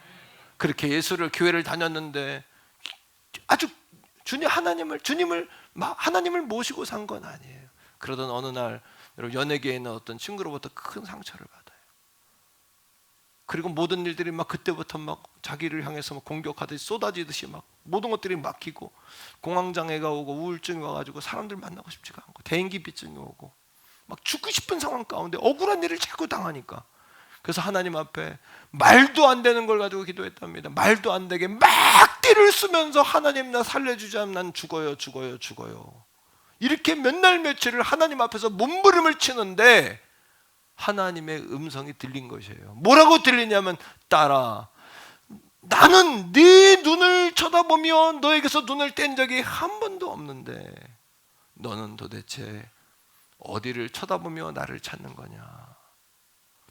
그렇게 예수를 교회를 다녔는데 아주 하나님을 모시고 산 건 아니에요. 그러던 어느 날 여러분 연예계에 있는 어떤 친구로부터 큰 상처를 받아요. 그리고 모든 일들이 막 그때부터 막 자기를 향해서 막 공격하듯이 쏟아지듯이 막 모든 것들이 막히고 공황장애가 오고 우울증이 와가지고 사람들 만나고 싶지가 않고 대인기피증이 오고 막 죽고 싶은 상황 가운데 억울한 일을 자꾸 당하니까, 그래서 하나님 앞에 말도 안 되는 걸 가지고 기도했답니다. 말도 안 되게 막 띠를 쓰면서 하나님 나 살려주자면 난 죽어요 죽어요 죽어요 이렇게 몇 날 며칠을 하나님 앞에서 몸부림을 치는데 하나님의 음성이 들린 것이에요. 뭐라고 들리냐면, 딸아, 나는 네 눈을 쳐다보며 너에게서 눈을 뗀 적이 한 번도 없는데 너는 도대체 어디를 쳐다보며 나를 찾는 거냐?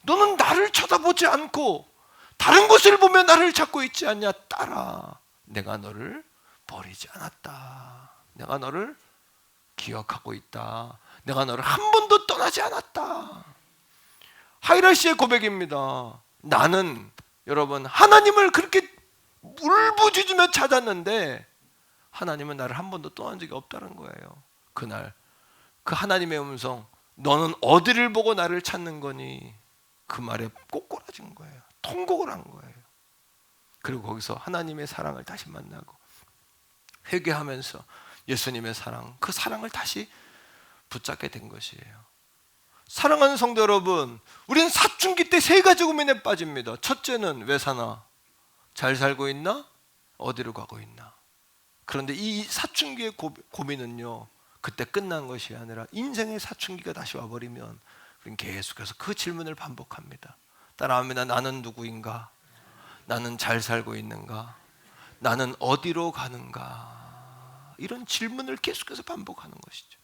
너는 나를 쳐다보지 않고 다른 곳을 보며 나를 찾고 있지 않냐? 딸아, 내가 너를 버리지 않았다. 내가 너를 기억하고 있다. 내가 너를 한 번도 떠나지 않았다. 하이라 씨의 고백입니다. 나는 여러분 하나님을 그렇게 울부짖으며 찾았는데 하나님은 나를 한 번도 떠난 적이 없다는 거예요. 그날 그 하나님의 음성, 너는 어디를 보고 나를 찾는 거니? 그 말에 꼬꾸라진 거예요. 통곡을 한 거예요. 그리고 거기서 하나님의 사랑을 다시 만나고 회개하면서 예수님의 사랑, 그 사랑을 다시 붙잡게 된 것이에요. 사랑하는 성도 여러분, 우리는 사춘기 때 3가지 고민에 빠집니다. 첫째는 왜 사나? 잘 살고 있나? 어디로 가고 있나? 그런데 이 사춘기의 고민은요, 그때 끝난 것이 아니라 인생의 사춘기가 다시 와버리면 우리는 계속해서 그 질문을 반복합니다. 따라합니다. 나는 누구인가? 나는 잘 살고 있는가? 나는 어디로 가는가? 이런 질문을 계속해서 반복하는 것이죠.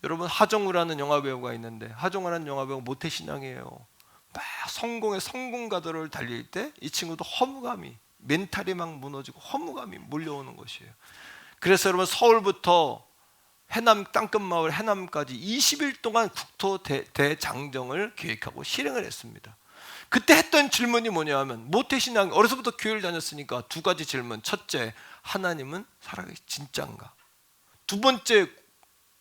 여러분, 하정우라는 영화배우가 있는데, 하정우라는 영화배우가 모태신앙이에요. 막 성공의 성공가도를 달릴 때 이 친구도 허무감이, 멘탈이 막 무너지고 허무감이 몰려오는 것이에요. 그래서 여러분, 서울부터 해남 땅끝마을 해남까지 20일 동안 국토 대장정을 계획하고 실행을 했습니다. 그때 했던 질문이 뭐냐 하면, 모태신앙, 어려서부터 교회를 다녔으니까 2가지 질문. 첫째, 하나님은 살아계시 진짜인가? 2번째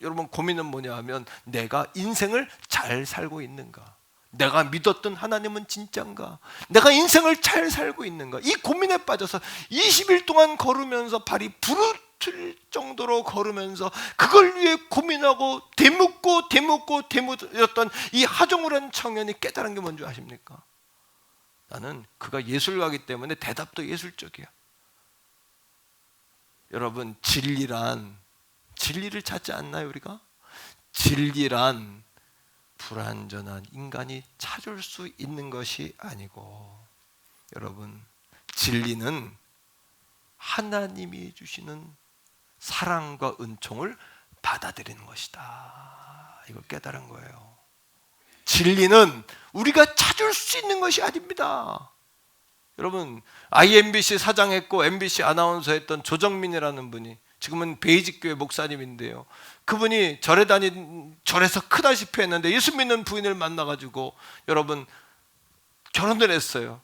여러분 고민은 뭐냐 하면, 내가 인생을 잘 살고 있는가? 내가 믿었던 하나님은 진짜인가? 내가 인생을 잘 살고 있는가? 이 고민에 빠져서 20일 동안 걸으면서 발이 부르틀 정도로 걸으면서 그걸 위해 고민하고 되묻었던 이 하정우라는 청년이 깨달은 게 뭔지 아십니까? 나는 그가 예술가이기 때문에 대답도 예술적이야. 여러분, 진리를 찾지 않나요, 우리가? 진리란 불완전한 인간이 찾을 수 있는 것이 아니고, 여러분, 진리는 하나님이 주시는 사랑과 은총을 받아들이는 것이다. 이걸 깨달은 거예요. 진리는 우리가 찾을 수 있는 것이 아닙니다. 여러분, IMBC 사장했고 MBC 아나운서 했던 조정민이라는 분이 지금은 베이직교회 목사님인데요, 그분이 절에서 크다시피 했는데 예수 믿는 부인을 만나가지고 여러분 결혼을 했어요.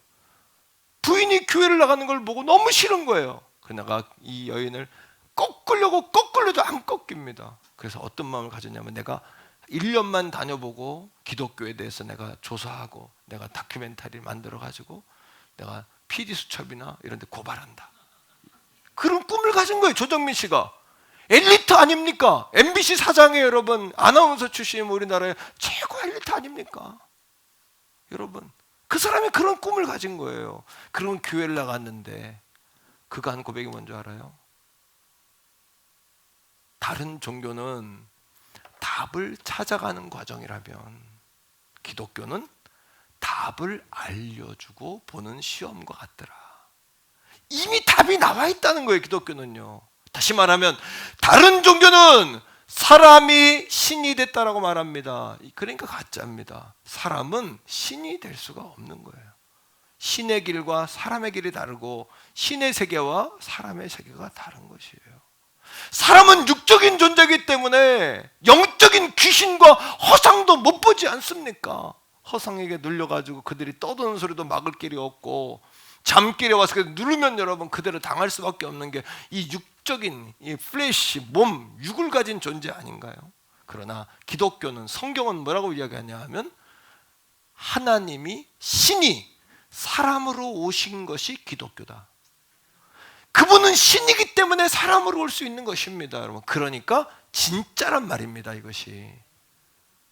부인이 교회를 나가는 걸 보고 너무 싫은 거예요. 그러다가 이 여인을 꺾으려고 꺾으려도 안 꺾입니다. 그래서 어떤 마음을 가졌냐면, 내가 1년만 다녀보고 기독교에 대해서 내가 조사하고 내가 다큐멘터리를 만들어가지고 내가 PD수첩이나 이런 데 고발한다. 그런 꿈을 가진 거예요, 조정민 씨가. 엘리트 아닙니까? MBC 사장이에요, 여러분. 아나운서 출신이면 우리나라의 최고 엘리트 아닙니까? 여러분, 그 사람이 그런 꿈을 가진 거예요. 그런 교회를 나갔는데 그가 한 고백이 뭔지 알아요? 다른 종교는 답을 찾아가는 과정이라면 기독교는 답을 알려주고 보는 시험과 같더라. 이미 답이 나와 있다는 거예요, 기독교는요. 다시 말하면 다른 종교는 사람이 신이 됐다라고 말합니다. 그러니까 가짜입니다. 사람은 신이 될 수가 없는 거예요. 신의 길과 사람의 길이 다르고 신의 세계와 사람의 세계가 다른 것이에요. 사람은 육적인 존재이기 때문에 영적인 귀신과 허상도 못 보지 않습니까? 허상에게 눌려가지고 그들이 떠드는 소리도 막을 길이 없고, 잠길에 와서 누르면 여러분 그대로 당할 수밖에 없는 게 이 육적인 이 플래시, 몸, 육을 가진 존재 아닌가요? 그러나 기독교는, 성경은 뭐라고 이야기하냐 하면, 하나님이, 신이 사람으로 오신 것이 기독교다. 그분은 신이기 때문에 사람으로 올 수 있는 것입니다, 여러분. 그러니까 진짜란 말입니다, 이것이.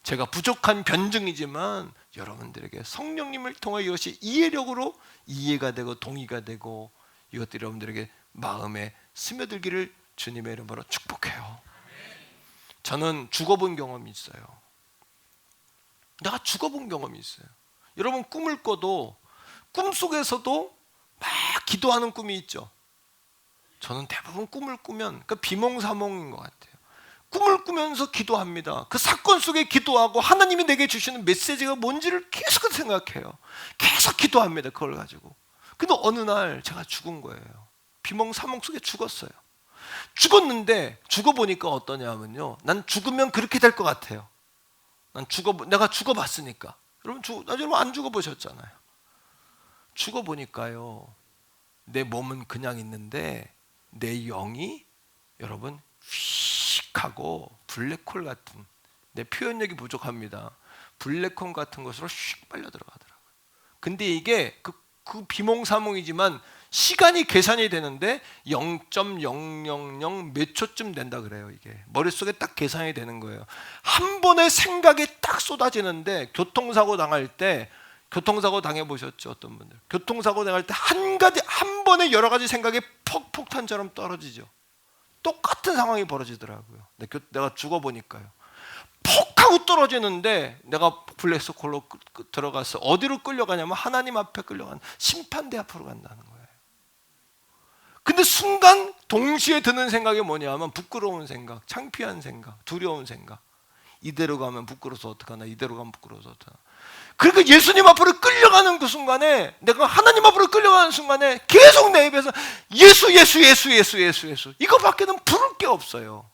제가 부족한 변증이지만 여러분들에게 성령님을 통해 이것이 이해력으로 이해가 되고 동의가 되고 이것들이 여러분들에게 마음에 스며들기를 주님의 이름으로 축복해요. 저는 죽어본 경험이 있어요. 내가 죽어본 경험이 있어요. 여러분, 꿈을 꿔도 꿈속에서도 막 기도하는 꿈이 있죠. 저는 대부분 꿈을 꾸면 비몽사몽인 것 같아요. 꿈을 꾸면서 기도합니다. 그 사건 속에 기도하고 하나님이 내게 주시는 메시지가 뭔지를 계속 생각해요. 계속 기도합니다, 그걸 가지고. 근데 어느 날 제가 죽은 거예요. 비몽사몽 속에 죽었어요. 죽었는데 죽어보니까 어떠냐면요, 난 죽으면 그렇게 될 것 같아요. 내가 죽어봤으니까. 여러분 안 죽어보셨잖아요. 죽어보니까요, 내 몸은 그냥 있는데 내 영이 여러분 휙 하고 블랙홀 같은, 내 표현력이 부족합니다. 블랙홀 같은 것으로 휙 빨려 들어가더라고요. 근데 이게 그 비몽사몽이지만 시간이 계산이 되는데 0.000 몇 초쯤 된다 그래요. 이게 머릿속에 딱 계산이 되는 거예요. 한 번의 생각이 딱 쏟아지는데, 교통사고 당해보셨죠? 어떤 분들 교통사고 당할 때 한 번에 여러 가지 생각이 폭탄처럼 떨어지죠. 똑같은 상황이 벌어지더라고요. 내가 죽어보니까요, 폭 하고 떨어지는데 내가 블랙홀로 들어가서 어디로 끌려가냐면 하나님 앞에 끌려가는 심판대 앞으로 간다는 거예요. 근데 순간 동시에 드는 생각이 뭐냐면 부끄러운 생각, 창피한 생각, 두려운 생각. 이대로 가면 부끄러워서 어떡하나, 이대로 가면 부끄러워서 어떡하나. 그러니까 예수님 앞으로 끌려가는 그 순간에, 내가 하나님 앞으로 끌려가는 순간에 계속 내 입에서 예수 이거밖에는 부를 게 없어요.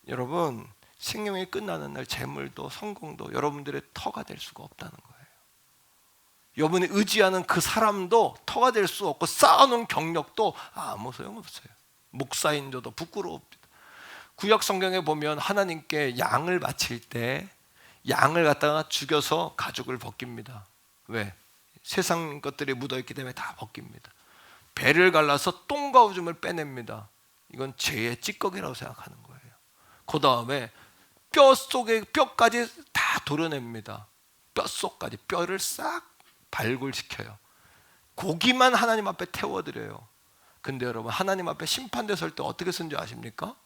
여러분, 생명이 끝나는 날 재물도 성공도 여러분들의 터가 될 수가 없다는 거예요. 여러분이 의지하는 그 사람도 터가 될 수 없고, 쌓아놓은 경력도 아무 소용없어요. 목사인 저도 부끄러웁니다. 구약 성경에 보면 하나님께 양을 바칠 때 양을 갖다가 죽여서 가죽을 벗깁니다. 왜? 세상 것들이 묻어있기 때문에 다 벗깁니다. 배를 갈라서 똥과 오줌을 빼냅니다. 이건 죄의 찌꺼기라고 생각하는 거예요. 그 다음에 뼈 속에 뼈까지 다 도려냅니다. 뼛속까지 뼈를 싹 발굴시켜요. 고기만 하나님 앞에 태워드려요. 근데 여러분, 하나님 앞에 심판대 설 때 어떻게 쓴 줄 아십니까?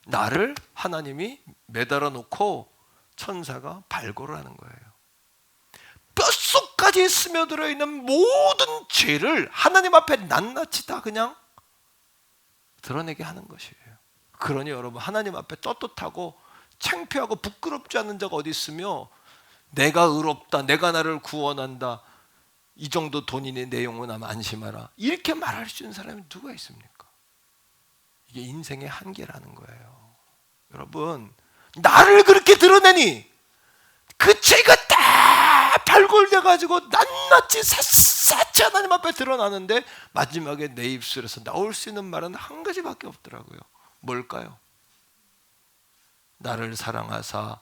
나를 하나님이 매달아 놓고 천사가 발굴을 하는 거예요. 뼛속까지 스며들어 있는 모든 죄를 하나님 앞에 낱낱이 다 그냥 드러내게 하는 것이에요. 그러니 여러분, 하나님 앞에 떳떳하고 창피하고 부끄럽지 않은 자가 어디 있으며, 내가 의롭다, 내가 나를 구원한다, 이 정도 돈이니 내 영혼아 안심하라, 이렇게 말할 수 있는 사람이 누가 있습니까? 이게 인생의 한계라는 거예요. 여러분, 나를 그렇게 드러내니 그 죄가 다 발굴돼가지고 낱낱이 샅샅이 하나님 앞에 드러나는데, 마지막에 내 입술에서 나올 수 있는 말은 한 가지밖에 없더라고요. 뭘까요? 나를 사랑하사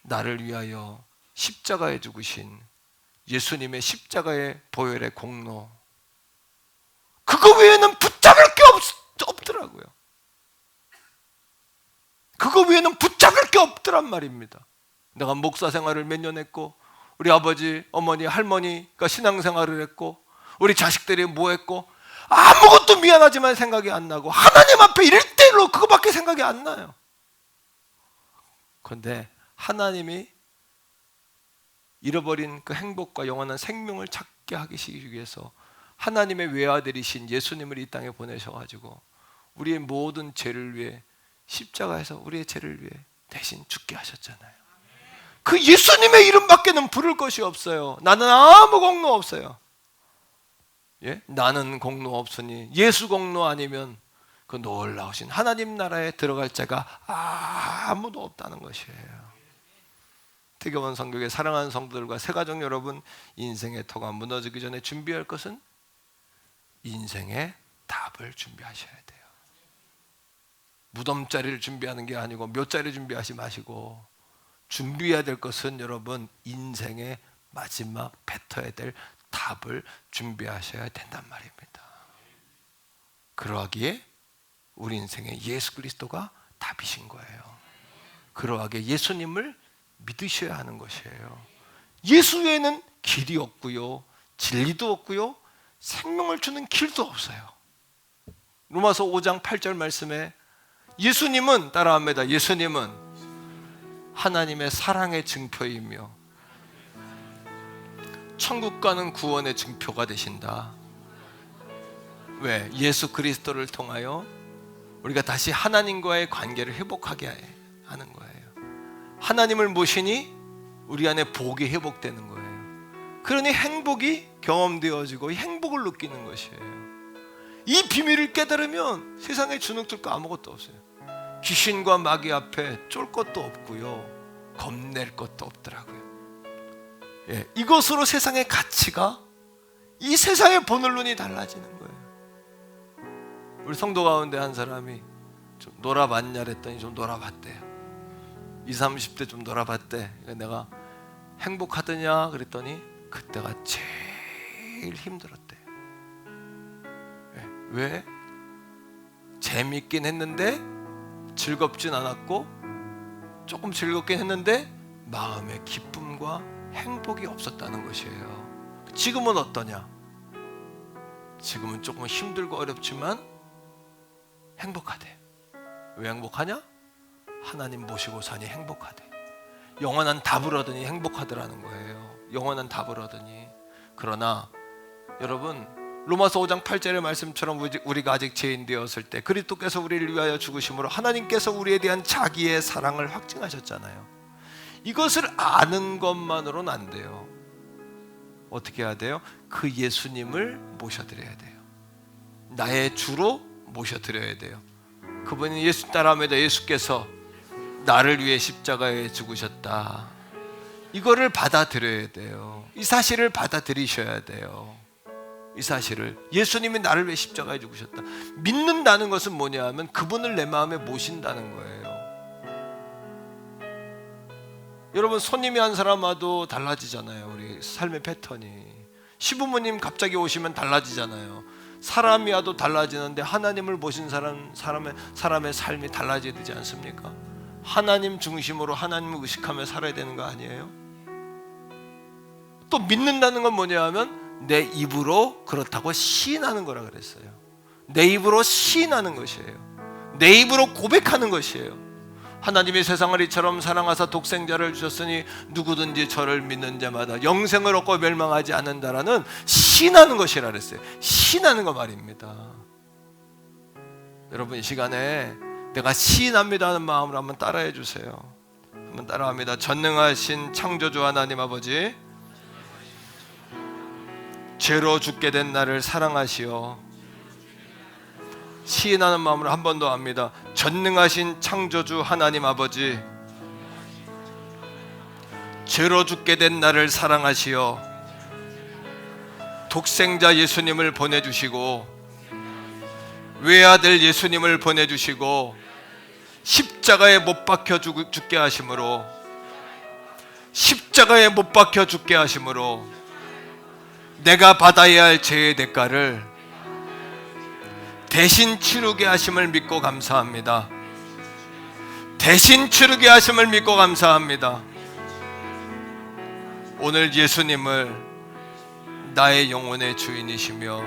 나를 위하여 십자가에 죽으신 예수님의 십자가의 보혈의 공로, 그거 외에는 붙잡을 게 없더라고요. 그거 외에는 붙잡을 게 없더란 말입니다. 내가 목사 생활을 몇 년 했고, 우리 아버지, 어머니, 할머니가 신앙생활을 했고, 우리 자식들이 뭐 했고, 아무것도 미안하지만 생각이 안 나고, 하나님 앞에 1대1로 그거밖에 생각이 안 나요. 그런데 하나님이 잃어버린 그 행복과 영원한 생명을 찾게 하기 위해서 하나님의 외아들이신 예수님을 이 땅에 보내셔가지고 우리의 모든 죄를 위해 십자가에서 우리의 죄를 위해 대신 죽게 하셨잖아요. 그 예수님의 이름밖에는 부를 것이 없어요. 나는 아무 공로 없어요. 예? 나는 공로 없으니 예수 공로 아니면 그 놀라우신 하나님 나라에 들어갈 자가 아무도 없다는 것이에요. 태교원 성교회 사랑하는 성도들과 새가족 여러분, 인생의 터가 무너지기 전에 준비할 것은 인생의 답을 준비하셔야 돼요. 무덤자리를 준비하는 게 아니고 묘자리 준비하지 마시고, 준비해야 될 것은 여러분 인생의 마지막 뱉어야 될 답을 준비하셔야 된단 말입니다. 그러하기에 우리 인생에 예수 그리스도가 답이신 거예요. 그러하기에 예수님을 믿으셔야 하는 것이에요. 예수 외에는 길이 없고요, 진리도 없고요, 생명을 주는 길도 없어요. 로마서 5장 8절 말씀에 예수님은, 따라합니다, 예수님은 하나님의 사랑의 증표이며 천국 가는 구원의 증표가 되신다. 왜? 예수 그리스도를 통하여 우리가 다시 하나님과의 관계를 회복하게 하는 거예요. 하나님을 모시니 우리 안에 복이 회복되는 거예요. 그러니 행복이 경험되어지고 행복을 느끼는 것이에요. 이 비밀을 깨달으면 세상에 주눅들 거 아무것도 없어요. 귀신과 마귀 앞에 쫄 것도 없고요, 겁낼 것도 없더라고요. 예, 이것으로 세상의 가치가, 이 세상의 보는 눈이 달라지는 거예요. 우리 성도 가운데 한 사람이 좀 놀아봤냐 그랬더니 좀 놀아봤대요. 20, 30대 좀 놀아봤대. 내가 행복하더냐 그랬더니 그때가 제일 힘들었대요. 왜? 재밌긴 했는데 즐겁진 않았고, 조금 즐겁긴 했는데 마음의 기쁨과 행복이 없었다는 것이에요. 지금은 어떠냐? 지금은 조금 힘들고 어렵지만 행복하대. 왜 행복하냐? 하나님 모시고 사니 행복하대. 영원한 답을 얻으니 행복하더라는 거예요. 영원한 답을 얻으니. 그러나 여러분, 로마서 5장 8절의 말씀처럼 우리가 아직 죄인 되었을 때 그리스도께서 우리를 위하여 죽으심으로 하나님께서 우리에 대한 자기의 사랑을 확증하셨잖아요. 이것을 아는 것만으로는 안 돼요. 어떻게 해야 돼요? 그 예수님을 모셔드려야 돼요. 나의 주로 모셔드려야 돼요. 그분이 예수 따라합니다. 예수께서 나를 위해 십자가에 죽으셨다. 이거를 받아들여야 돼요. 이 사실을 받아들이셔야 돼요. 이 사실을, 예수님이 나를 위해 십자가에 죽으셨다. 믿는다는 것은 뭐냐 하면 그분을 내 마음에 모신다는 거예요. 여러분, 손님이 한 사람 와도 달라지잖아요. 우리 삶의 패턴이. 시부모님 갑자기 오시면 달라지잖아요. 사람이 와도 달라지는데 하나님을 모신 사람의 삶이 달라져야 되지 않습니까? 하나님 중심으로 하나님을 의식하며 살아야 되는 거 아니에요? 또 믿는다는 건 뭐냐 하면 내 입으로 그렇다고 시인하는 거라 그랬어요. 내 입으로 시인하는 것이에요. 내 입으로 고백하는 것이에요. 하나님이 세상을 이처럼 사랑하사 독생자를 주셨으니 누구든지 저를 믿는 자마다 영생을 얻고 멸망하지 않는다라는 시인하는 것이라 그랬어요. 시인하는 거 말입니다. 여러분, 이 시간에 내가 시인합니다 하는 마음으로 한번 따라해 주세요. 한번 따라합니다. 전능하신 창조주 하나님 아버지, 죄로 죽게 된 나를 사랑하시어. 시인하는 마음으로 한 번 더 합니다. 전능하신 창조주 하나님 아버지, 죄로 죽게 된 나를 사랑하시어 독생자 예수님을 보내주시고 외아들 예수님을 보내주시고 십자가에 못 박혀 죽게 하심으로, 십자가에 못 박혀 죽게 하심으로 내가 받아야 할 죄의 대가를 대신 치르게 하심을 믿고 감사합니다. 대신 치르게 하심을 믿고 감사합니다. 오늘 예수님을 나의 영혼의 주인이시며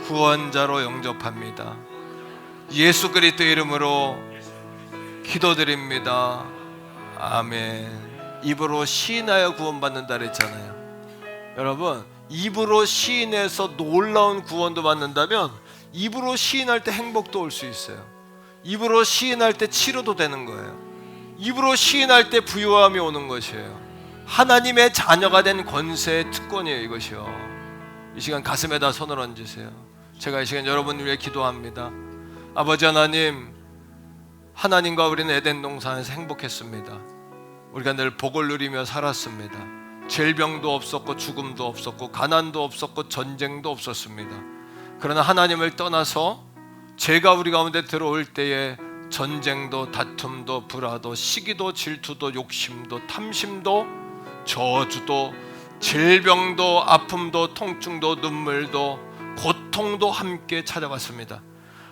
구원자로 영접합니다. 예수 그리스도 이름으로 기도드립니다. 아멘. 입으로 시인하여 구원받는다 그랬잖아요. 여러분, 입으로 시인해서 놀라운 구원도 받는다면 입으로 시인할 때 행복도 올 수 있어요. 입으로 시인할 때 치료도 되는 거예요. 입으로 시인할 때 부유함이 오는 것이에요. 하나님의 자녀가 된 권세의 특권이에요, 이것이요. 이 시간 가슴에다 손을 얹으세요. 제가 이 시간 여러분을 위해 기도합니다. 아버지 하나님, 하나님과 우리는 에덴 동산에서 행복했습니다. 우리가 늘 복을 누리며 살았습니다. 질병도 없었고 죽음도 없었고 가난도 없었고 전쟁도 없었습니다. 그러나 하나님을 떠나서 죄가 우리 가운데 들어올 때에 전쟁도 다툼도 불화도 시기도 질투도 욕심도 탐심도 저주도 질병도 아픔도 통증도 눈물도 고통도 함께 찾아왔습니다.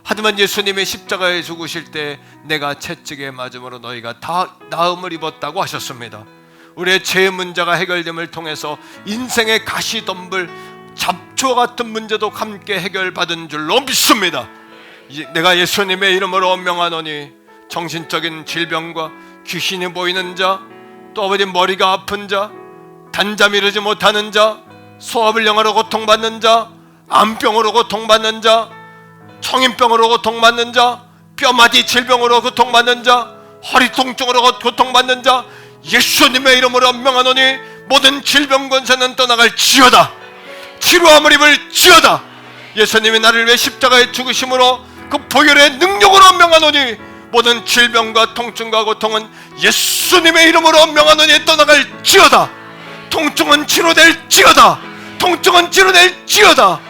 하지만 예수님의 십자가에 죽으실 때 내가 채찍에 맞음으로 너희가 다 나음을 입었다고 하셨습니다. 우리의 죄 문제가 해결됨을 통해서 인생의 가시덤불 잡초와 같은 문제도 함께 해결받은 줄로 믿습니다. 내가 예수님의 이름으로 명하노니 정신적인 질병과 귀신이 보이는 자, 또 아버지 머리가 아픈 자, 단잠 이루지 못하는 자, 소화불량으로 고통받는 자, 암병으로 고통받는 자, 성인병으로 고통받는 자, 뼈마디 질병으로 고통받는 자, 허리 통증으로 고통받는 자, 예수님의 이름으로 명하노니 모든 질병 권세는 떠나갈지어다. 치료함을 입을지어다. 예수님이 나를 위해 십자가에 죽으심으로 그 보혈의 능력으로 명하노니 모든 질병과 통증과 고통은 예수님의 이름으로 명하노니 떠나갈지어다. 통증은 치료될지어다. 통증은 치료될지어다.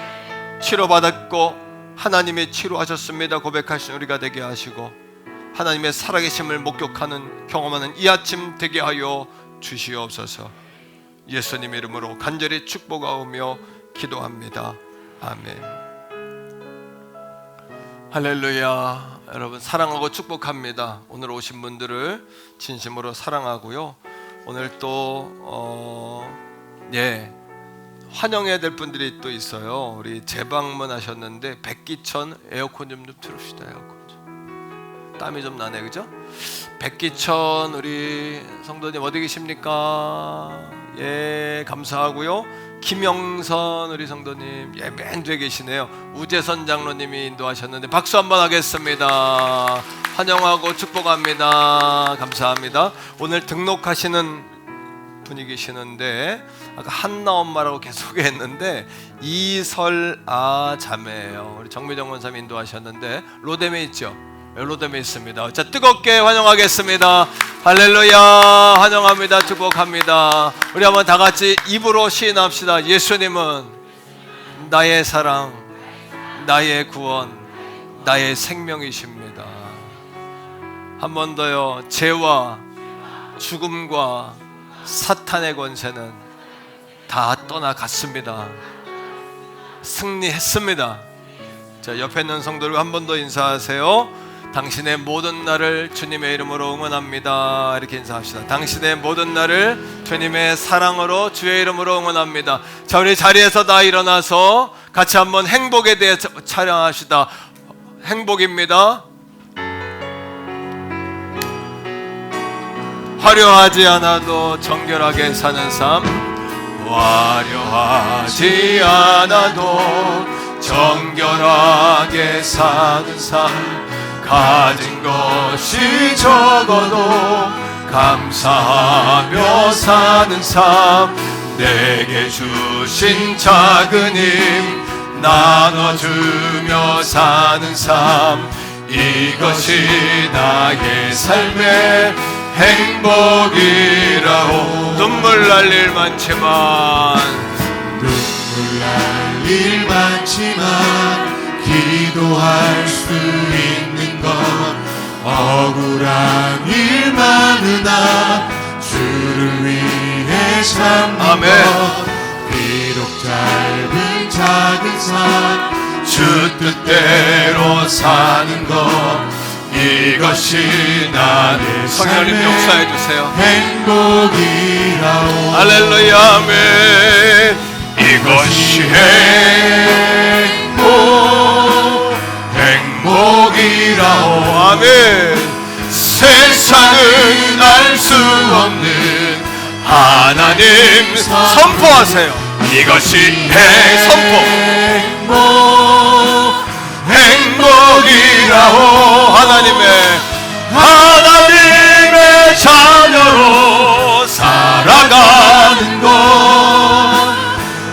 치료받았고 하나님이 치료하셨습니다 고백하신 우리가 되게 하시고 하나님의 살아계심을 목격하는 경험하는 이 아침 되게 하여 주시옵소서. 예수님 이름으로 간절히 축복하오며 기도합니다. 아멘. 할렐루야. 여러분 사랑하고 축복합니다. 오늘 오신 분들을 진심으로 사랑하고요. 오늘 또 환영해야 될 분들이 또 있어요. 우리 재방문하셨는데 백기천 에어컨 좀 틀읍시다. 에어컨 좀. 땀이 좀 나네, 그죠? 백기천 우리 성도님 어디 계십니까? 예, 감사하고요. 김영선 우리 성도님 맨 뒤에 계시네요. 우재선 장로님이 인도하셨는데 박수 한번 하겠습니다. 환영하고 축복합니다. 감사합니다. 오늘 등록하시는 분이 계시는데 아까 한나 엄마라고 계속 소개했는데 이설아 자매예요. 우리 정미정 원사님 인도하셨는데 로뎀에 있죠? 로뎀에 있습니다. 자, 뜨겁게 환영하겠습니다. 할렐루야. 환영합니다. 축복합니다. 우리 한번 다 같이 입으로 시인합시다. 예수님은 나의 사랑, 나의 구원, 나의 생명이십니다. 한 번 더요. 죄와 죽음과 사탄의 권세는 다 떠나갔습니다. 승리했습니다. 자, 옆에 있는 성도들과 한 번 더 인사하세요. 당신의 모든 날을 주님의 이름으로 응원합니다. 이렇게 인사합시다. 당신의 모든 날을 주님의 사랑으로 주의 이름으로 응원합니다. 자, 우리 자리에서 다 일어나서 같이 한번 행복에 대해 찬양합시다. 행복입니다. 화려하지 않아도 정결하게 사는 삶, 화려하지 않아도 정결하게 사는 삶, 가진 것이 적어도 감사하며 사는 삶, 내게 주신 작은 힘 나눠주며 사는 삶, 이것이 나의 삶의 행복이라오. 눈물 날 일 많지만 일 많지만 기도할 수 있는 것, 억울한 일 많으나 주를 위해 참는 아멘. 것, 비록 짧은 작은 삶 주 뜻대로 사는 것, 이것이 나의 성령님 삶의 역사해 주세요. 행복이라오. 할렐루야. 아멘. 이것이 행복이라오. 아멘. 세상은 알 수 없는 하나님 선포하세요. 이것이 행복이라오. 하나님의 자녀로 살아가는 것,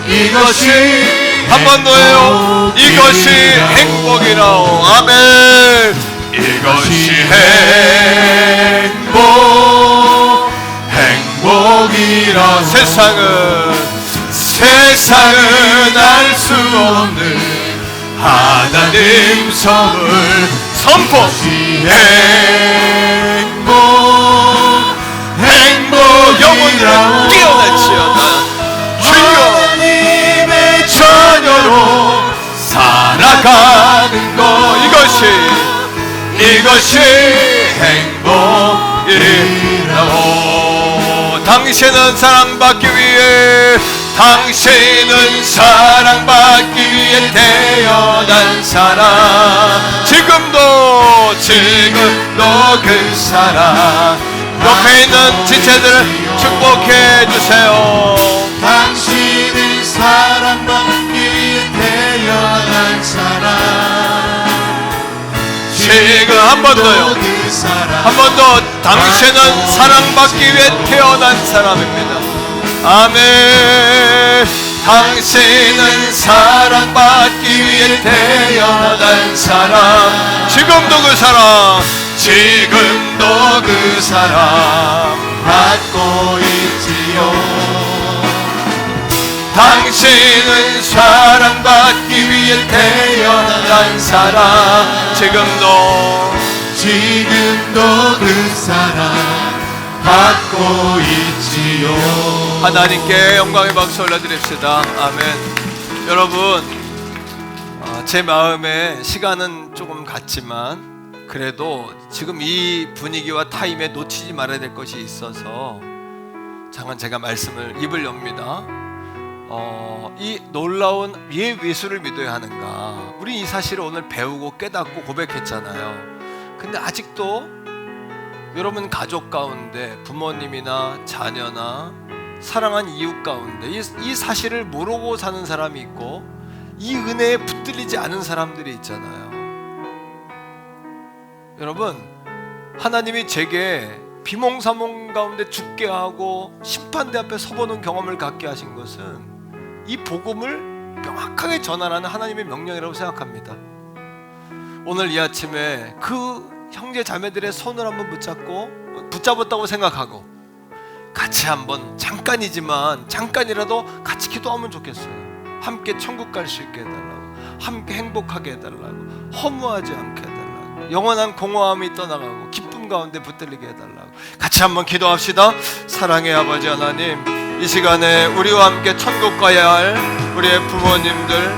이것이 한 번 더해요. 이것이 행복이라오. 아멘. 이것이 행복이라. 세상은 알 수 없는 하나님 선물 선포. 행복이라. 영혼을 깨어날지어다. 나가는 것 이것이 행복이라오. 당신은 사랑받기 위해 태어난 사람. 지금도 그 사람. 옆에 있는 지체들을 축복해 주세요. 당신은 사랑받기 위해 태어난 사람. 지금 한 번 더요. 한 번 더. 당신은 사랑받기 위해 태어난 사람입니다. 아멘. 당신은 사랑받기 위해 태어난 사람. 지금도 그 사람 받고 있지요. 당신은 사랑받기 위해 태어난 사람. 지금도 그 사람 받고 있지요. 하나님께 영광의 박수 올려드립시다. 아멘. 여러분, 제 마음에 시간은 조금 갔지만 그래도 지금 이 분위기와 타임에 놓치지 말아야 될 것이 있어서 잠깐 제가 말씀을 입을 엽니다. 이 놀라운 왜 예수를 믿어야 하는가? 우리 이 사실을 오늘 배우고 깨닫고 고백했잖아요. 근데 아직도 여러분 가족 가운데 부모님이나 자녀나 사랑한 이웃 가운데 이 사실을 모르고 사는 사람이 있고 이 은혜에 붙들리지 않은 사람들이 있잖아요. 여러분, 하나님이 제게 비몽사몽 가운데 죽게 하고 심판대 앞에 서보는 경험을 갖게 하신 것은 이 복음을 명확하게 전하라는 하나님의 명령이라고 생각합니다. 오늘 이 아침에 그 형제 자매들의 손을 한번 붙잡았다고 생각하고 같이 한번 잠깐이라도 같이 기도하면 좋겠어요. 함께 천국 갈 수 있게 해달라고, 함께 행복하게 해달라고, 허무하지 않게 해달라고, 영원한 공허함이 떠나가고 기쁨 가운데 붙들리게 해달라고 같이 한번 기도합시다. 사랑의 아버지 하나님, 이 시간에 우리와 함께 천국 가야 할 우리의 부모님들,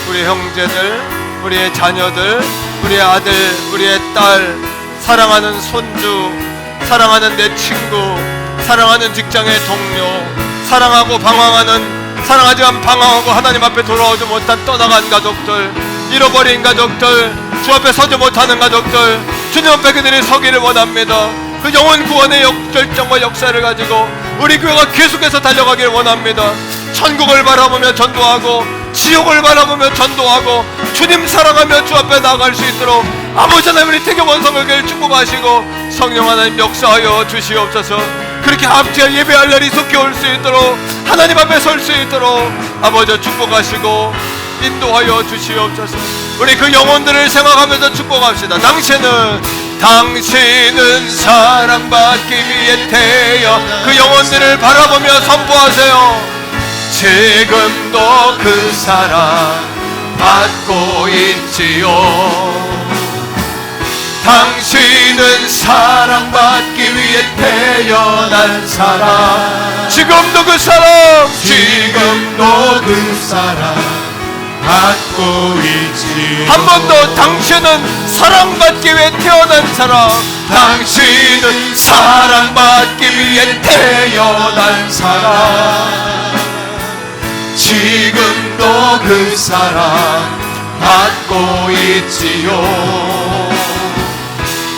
우리 형제들, 우리의 자녀들, 우리의 아들, 우리의 딸, 사랑하는 손주, 사랑하는 내 친구, 사랑하는 직장의 동료, 사랑하지만 방황하고 하나님 앞에 돌아오지 못한 떠나간 가족들, 잃어버린 가족들, 주 앞에 서지 못하는 가족들, 주님 앞에 그들이 서기를 원합니다. 그 영혼 구원의 결정과 역사를 가지고 우리 교회가 계속해서 달려가기를 원합니다. 천국을 바라보며 전도하고 지옥을 바라보며 전도하고 주님 사랑하며 주 앞에 나아갈 수 있도록 아버지 하나님 우리 태교 원성을 축복하시고 성령 하나님 역사하여 주시옵소서. 그렇게 앞뒤에 예배할 날이 속히 올 수 있도록 하나님 앞에 설 수 있도록 아버지 축복하시고 인도하여 주시옵소서. 우리 그 영혼들을 생각하면서 축복합시다. 당신은 사랑받기 위해 그 영혼들을 바라보며 선포하세요. 지금도 그 사랑 받고 있지요. 당신은 사랑받기 위해 태어난 사람. 지금도 그 사랑 받고 있지. 한 번 더. 당신은 사랑받기 위해 태어난 사람. 당신은 사랑받기 위해 태어난 사람. 지금도 그 사랑 받고 있지요.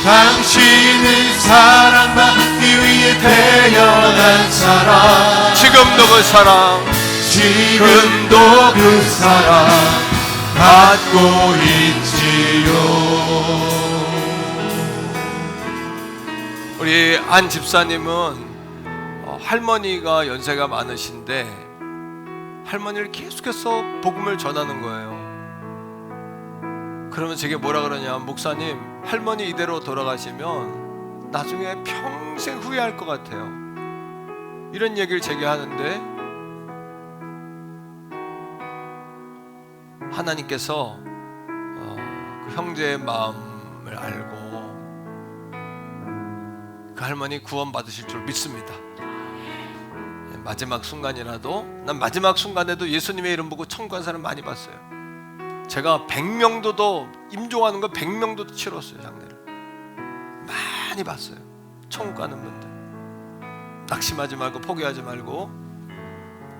당신은 사랑받기 위해 태어난 사람. 지금도 그 사랑 받고 있지요. 우리 한 집사님은 할머니가 연세가 많으신데 할머니를 계속해서 복음을 전하는 거예요. 그러면 제게 뭐라 그러냐면, 목사님, 할머니 이대로 돌아가시면 나중에 평생 후회할 것 같아요. 이런 얘기를 제게 하는데 하나님께서 그 형제의 마음을 알고 그 할머니 구원 받으실 줄 믿습니다. 마지막 순간이라도, 난 마지막 순간에도 예수님의 이름 보고 천국 간 사람 많이 봤어요. 제가 100명도도 임종하는 거 100명도도 치렀어요. 장례를 많이 봤어요. 천국 가는 분들. 낙심하지 말고 포기하지 말고.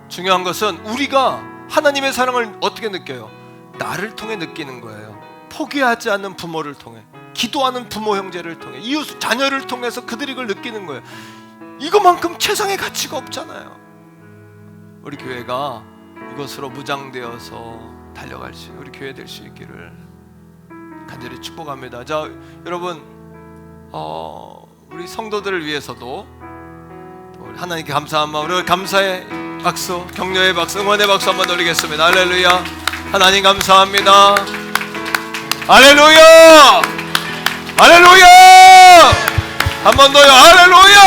중요한 것은 우리가 하나님의 사랑을 어떻게 느껴요? 나를 통해 느끼는 거예요. 포기하지 않는 부모를 통해, 기도하는 부모 형제를 통해, 이웃 자녀를 통해서 그들이 그걸 느끼는 거예요. 이것만큼 최상의 가치가 없잖아요. 우리 교회가 이것으로 무장되어서 달려갈 수, 우리 교회 될 수 있기를 간절히 축복합니다. 자, 여러분, 우리 성도들을 위해서도 우리 하나님께 감사한 마음, 우리 감사의 박수, 격려의 박수, 응원의 박수 한번 올리겠습니다. 할렐루야. 하나님 감사합니다. 할렐루야. 할렐루야. 한 번 더요. 할렐루야.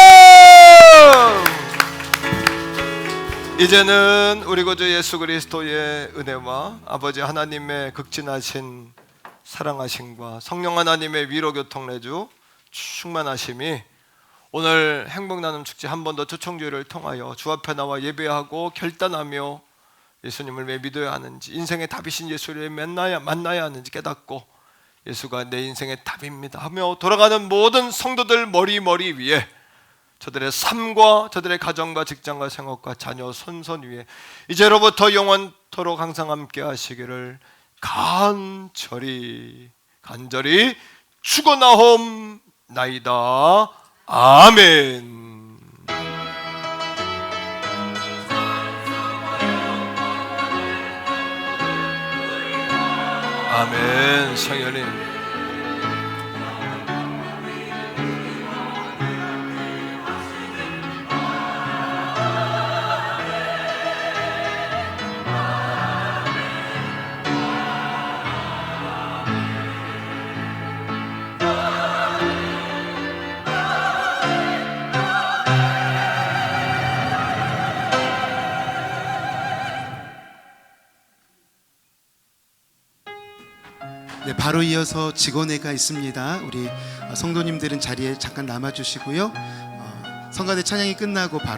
이제는 우리 구주 예수 그리스도의 은혜와 아버지 하나님의 극진하신 사랑하심과 성령 하나님의 위로 교통 내주 충만하심이 오늘 행복나눔 축제 한 번 더 초청주의를 통하여 주 앞에 나와 예배하고 결단하며 예수님을 왜 믿어야 하는지, 인생의 답이신 예수를 만나야 하는지 깨닫고 예수가 내 인생의 답입니다 하며 돌아가는 모든 성도들 머리 위에, 저들의 삶과 저들의 가정과 직장과 생업과 자녀 손손 위에 이제로부터 영원토록 항상 함께 하시기를 간절히 축원하옵나이다. 아멘. 아멘. 성현님, 네, 바로 이어서 직원회가 있습니다. 우리 성도님들은 자리에 잠깐 남아주시고요. 성가대 찬양이 끝나고 바로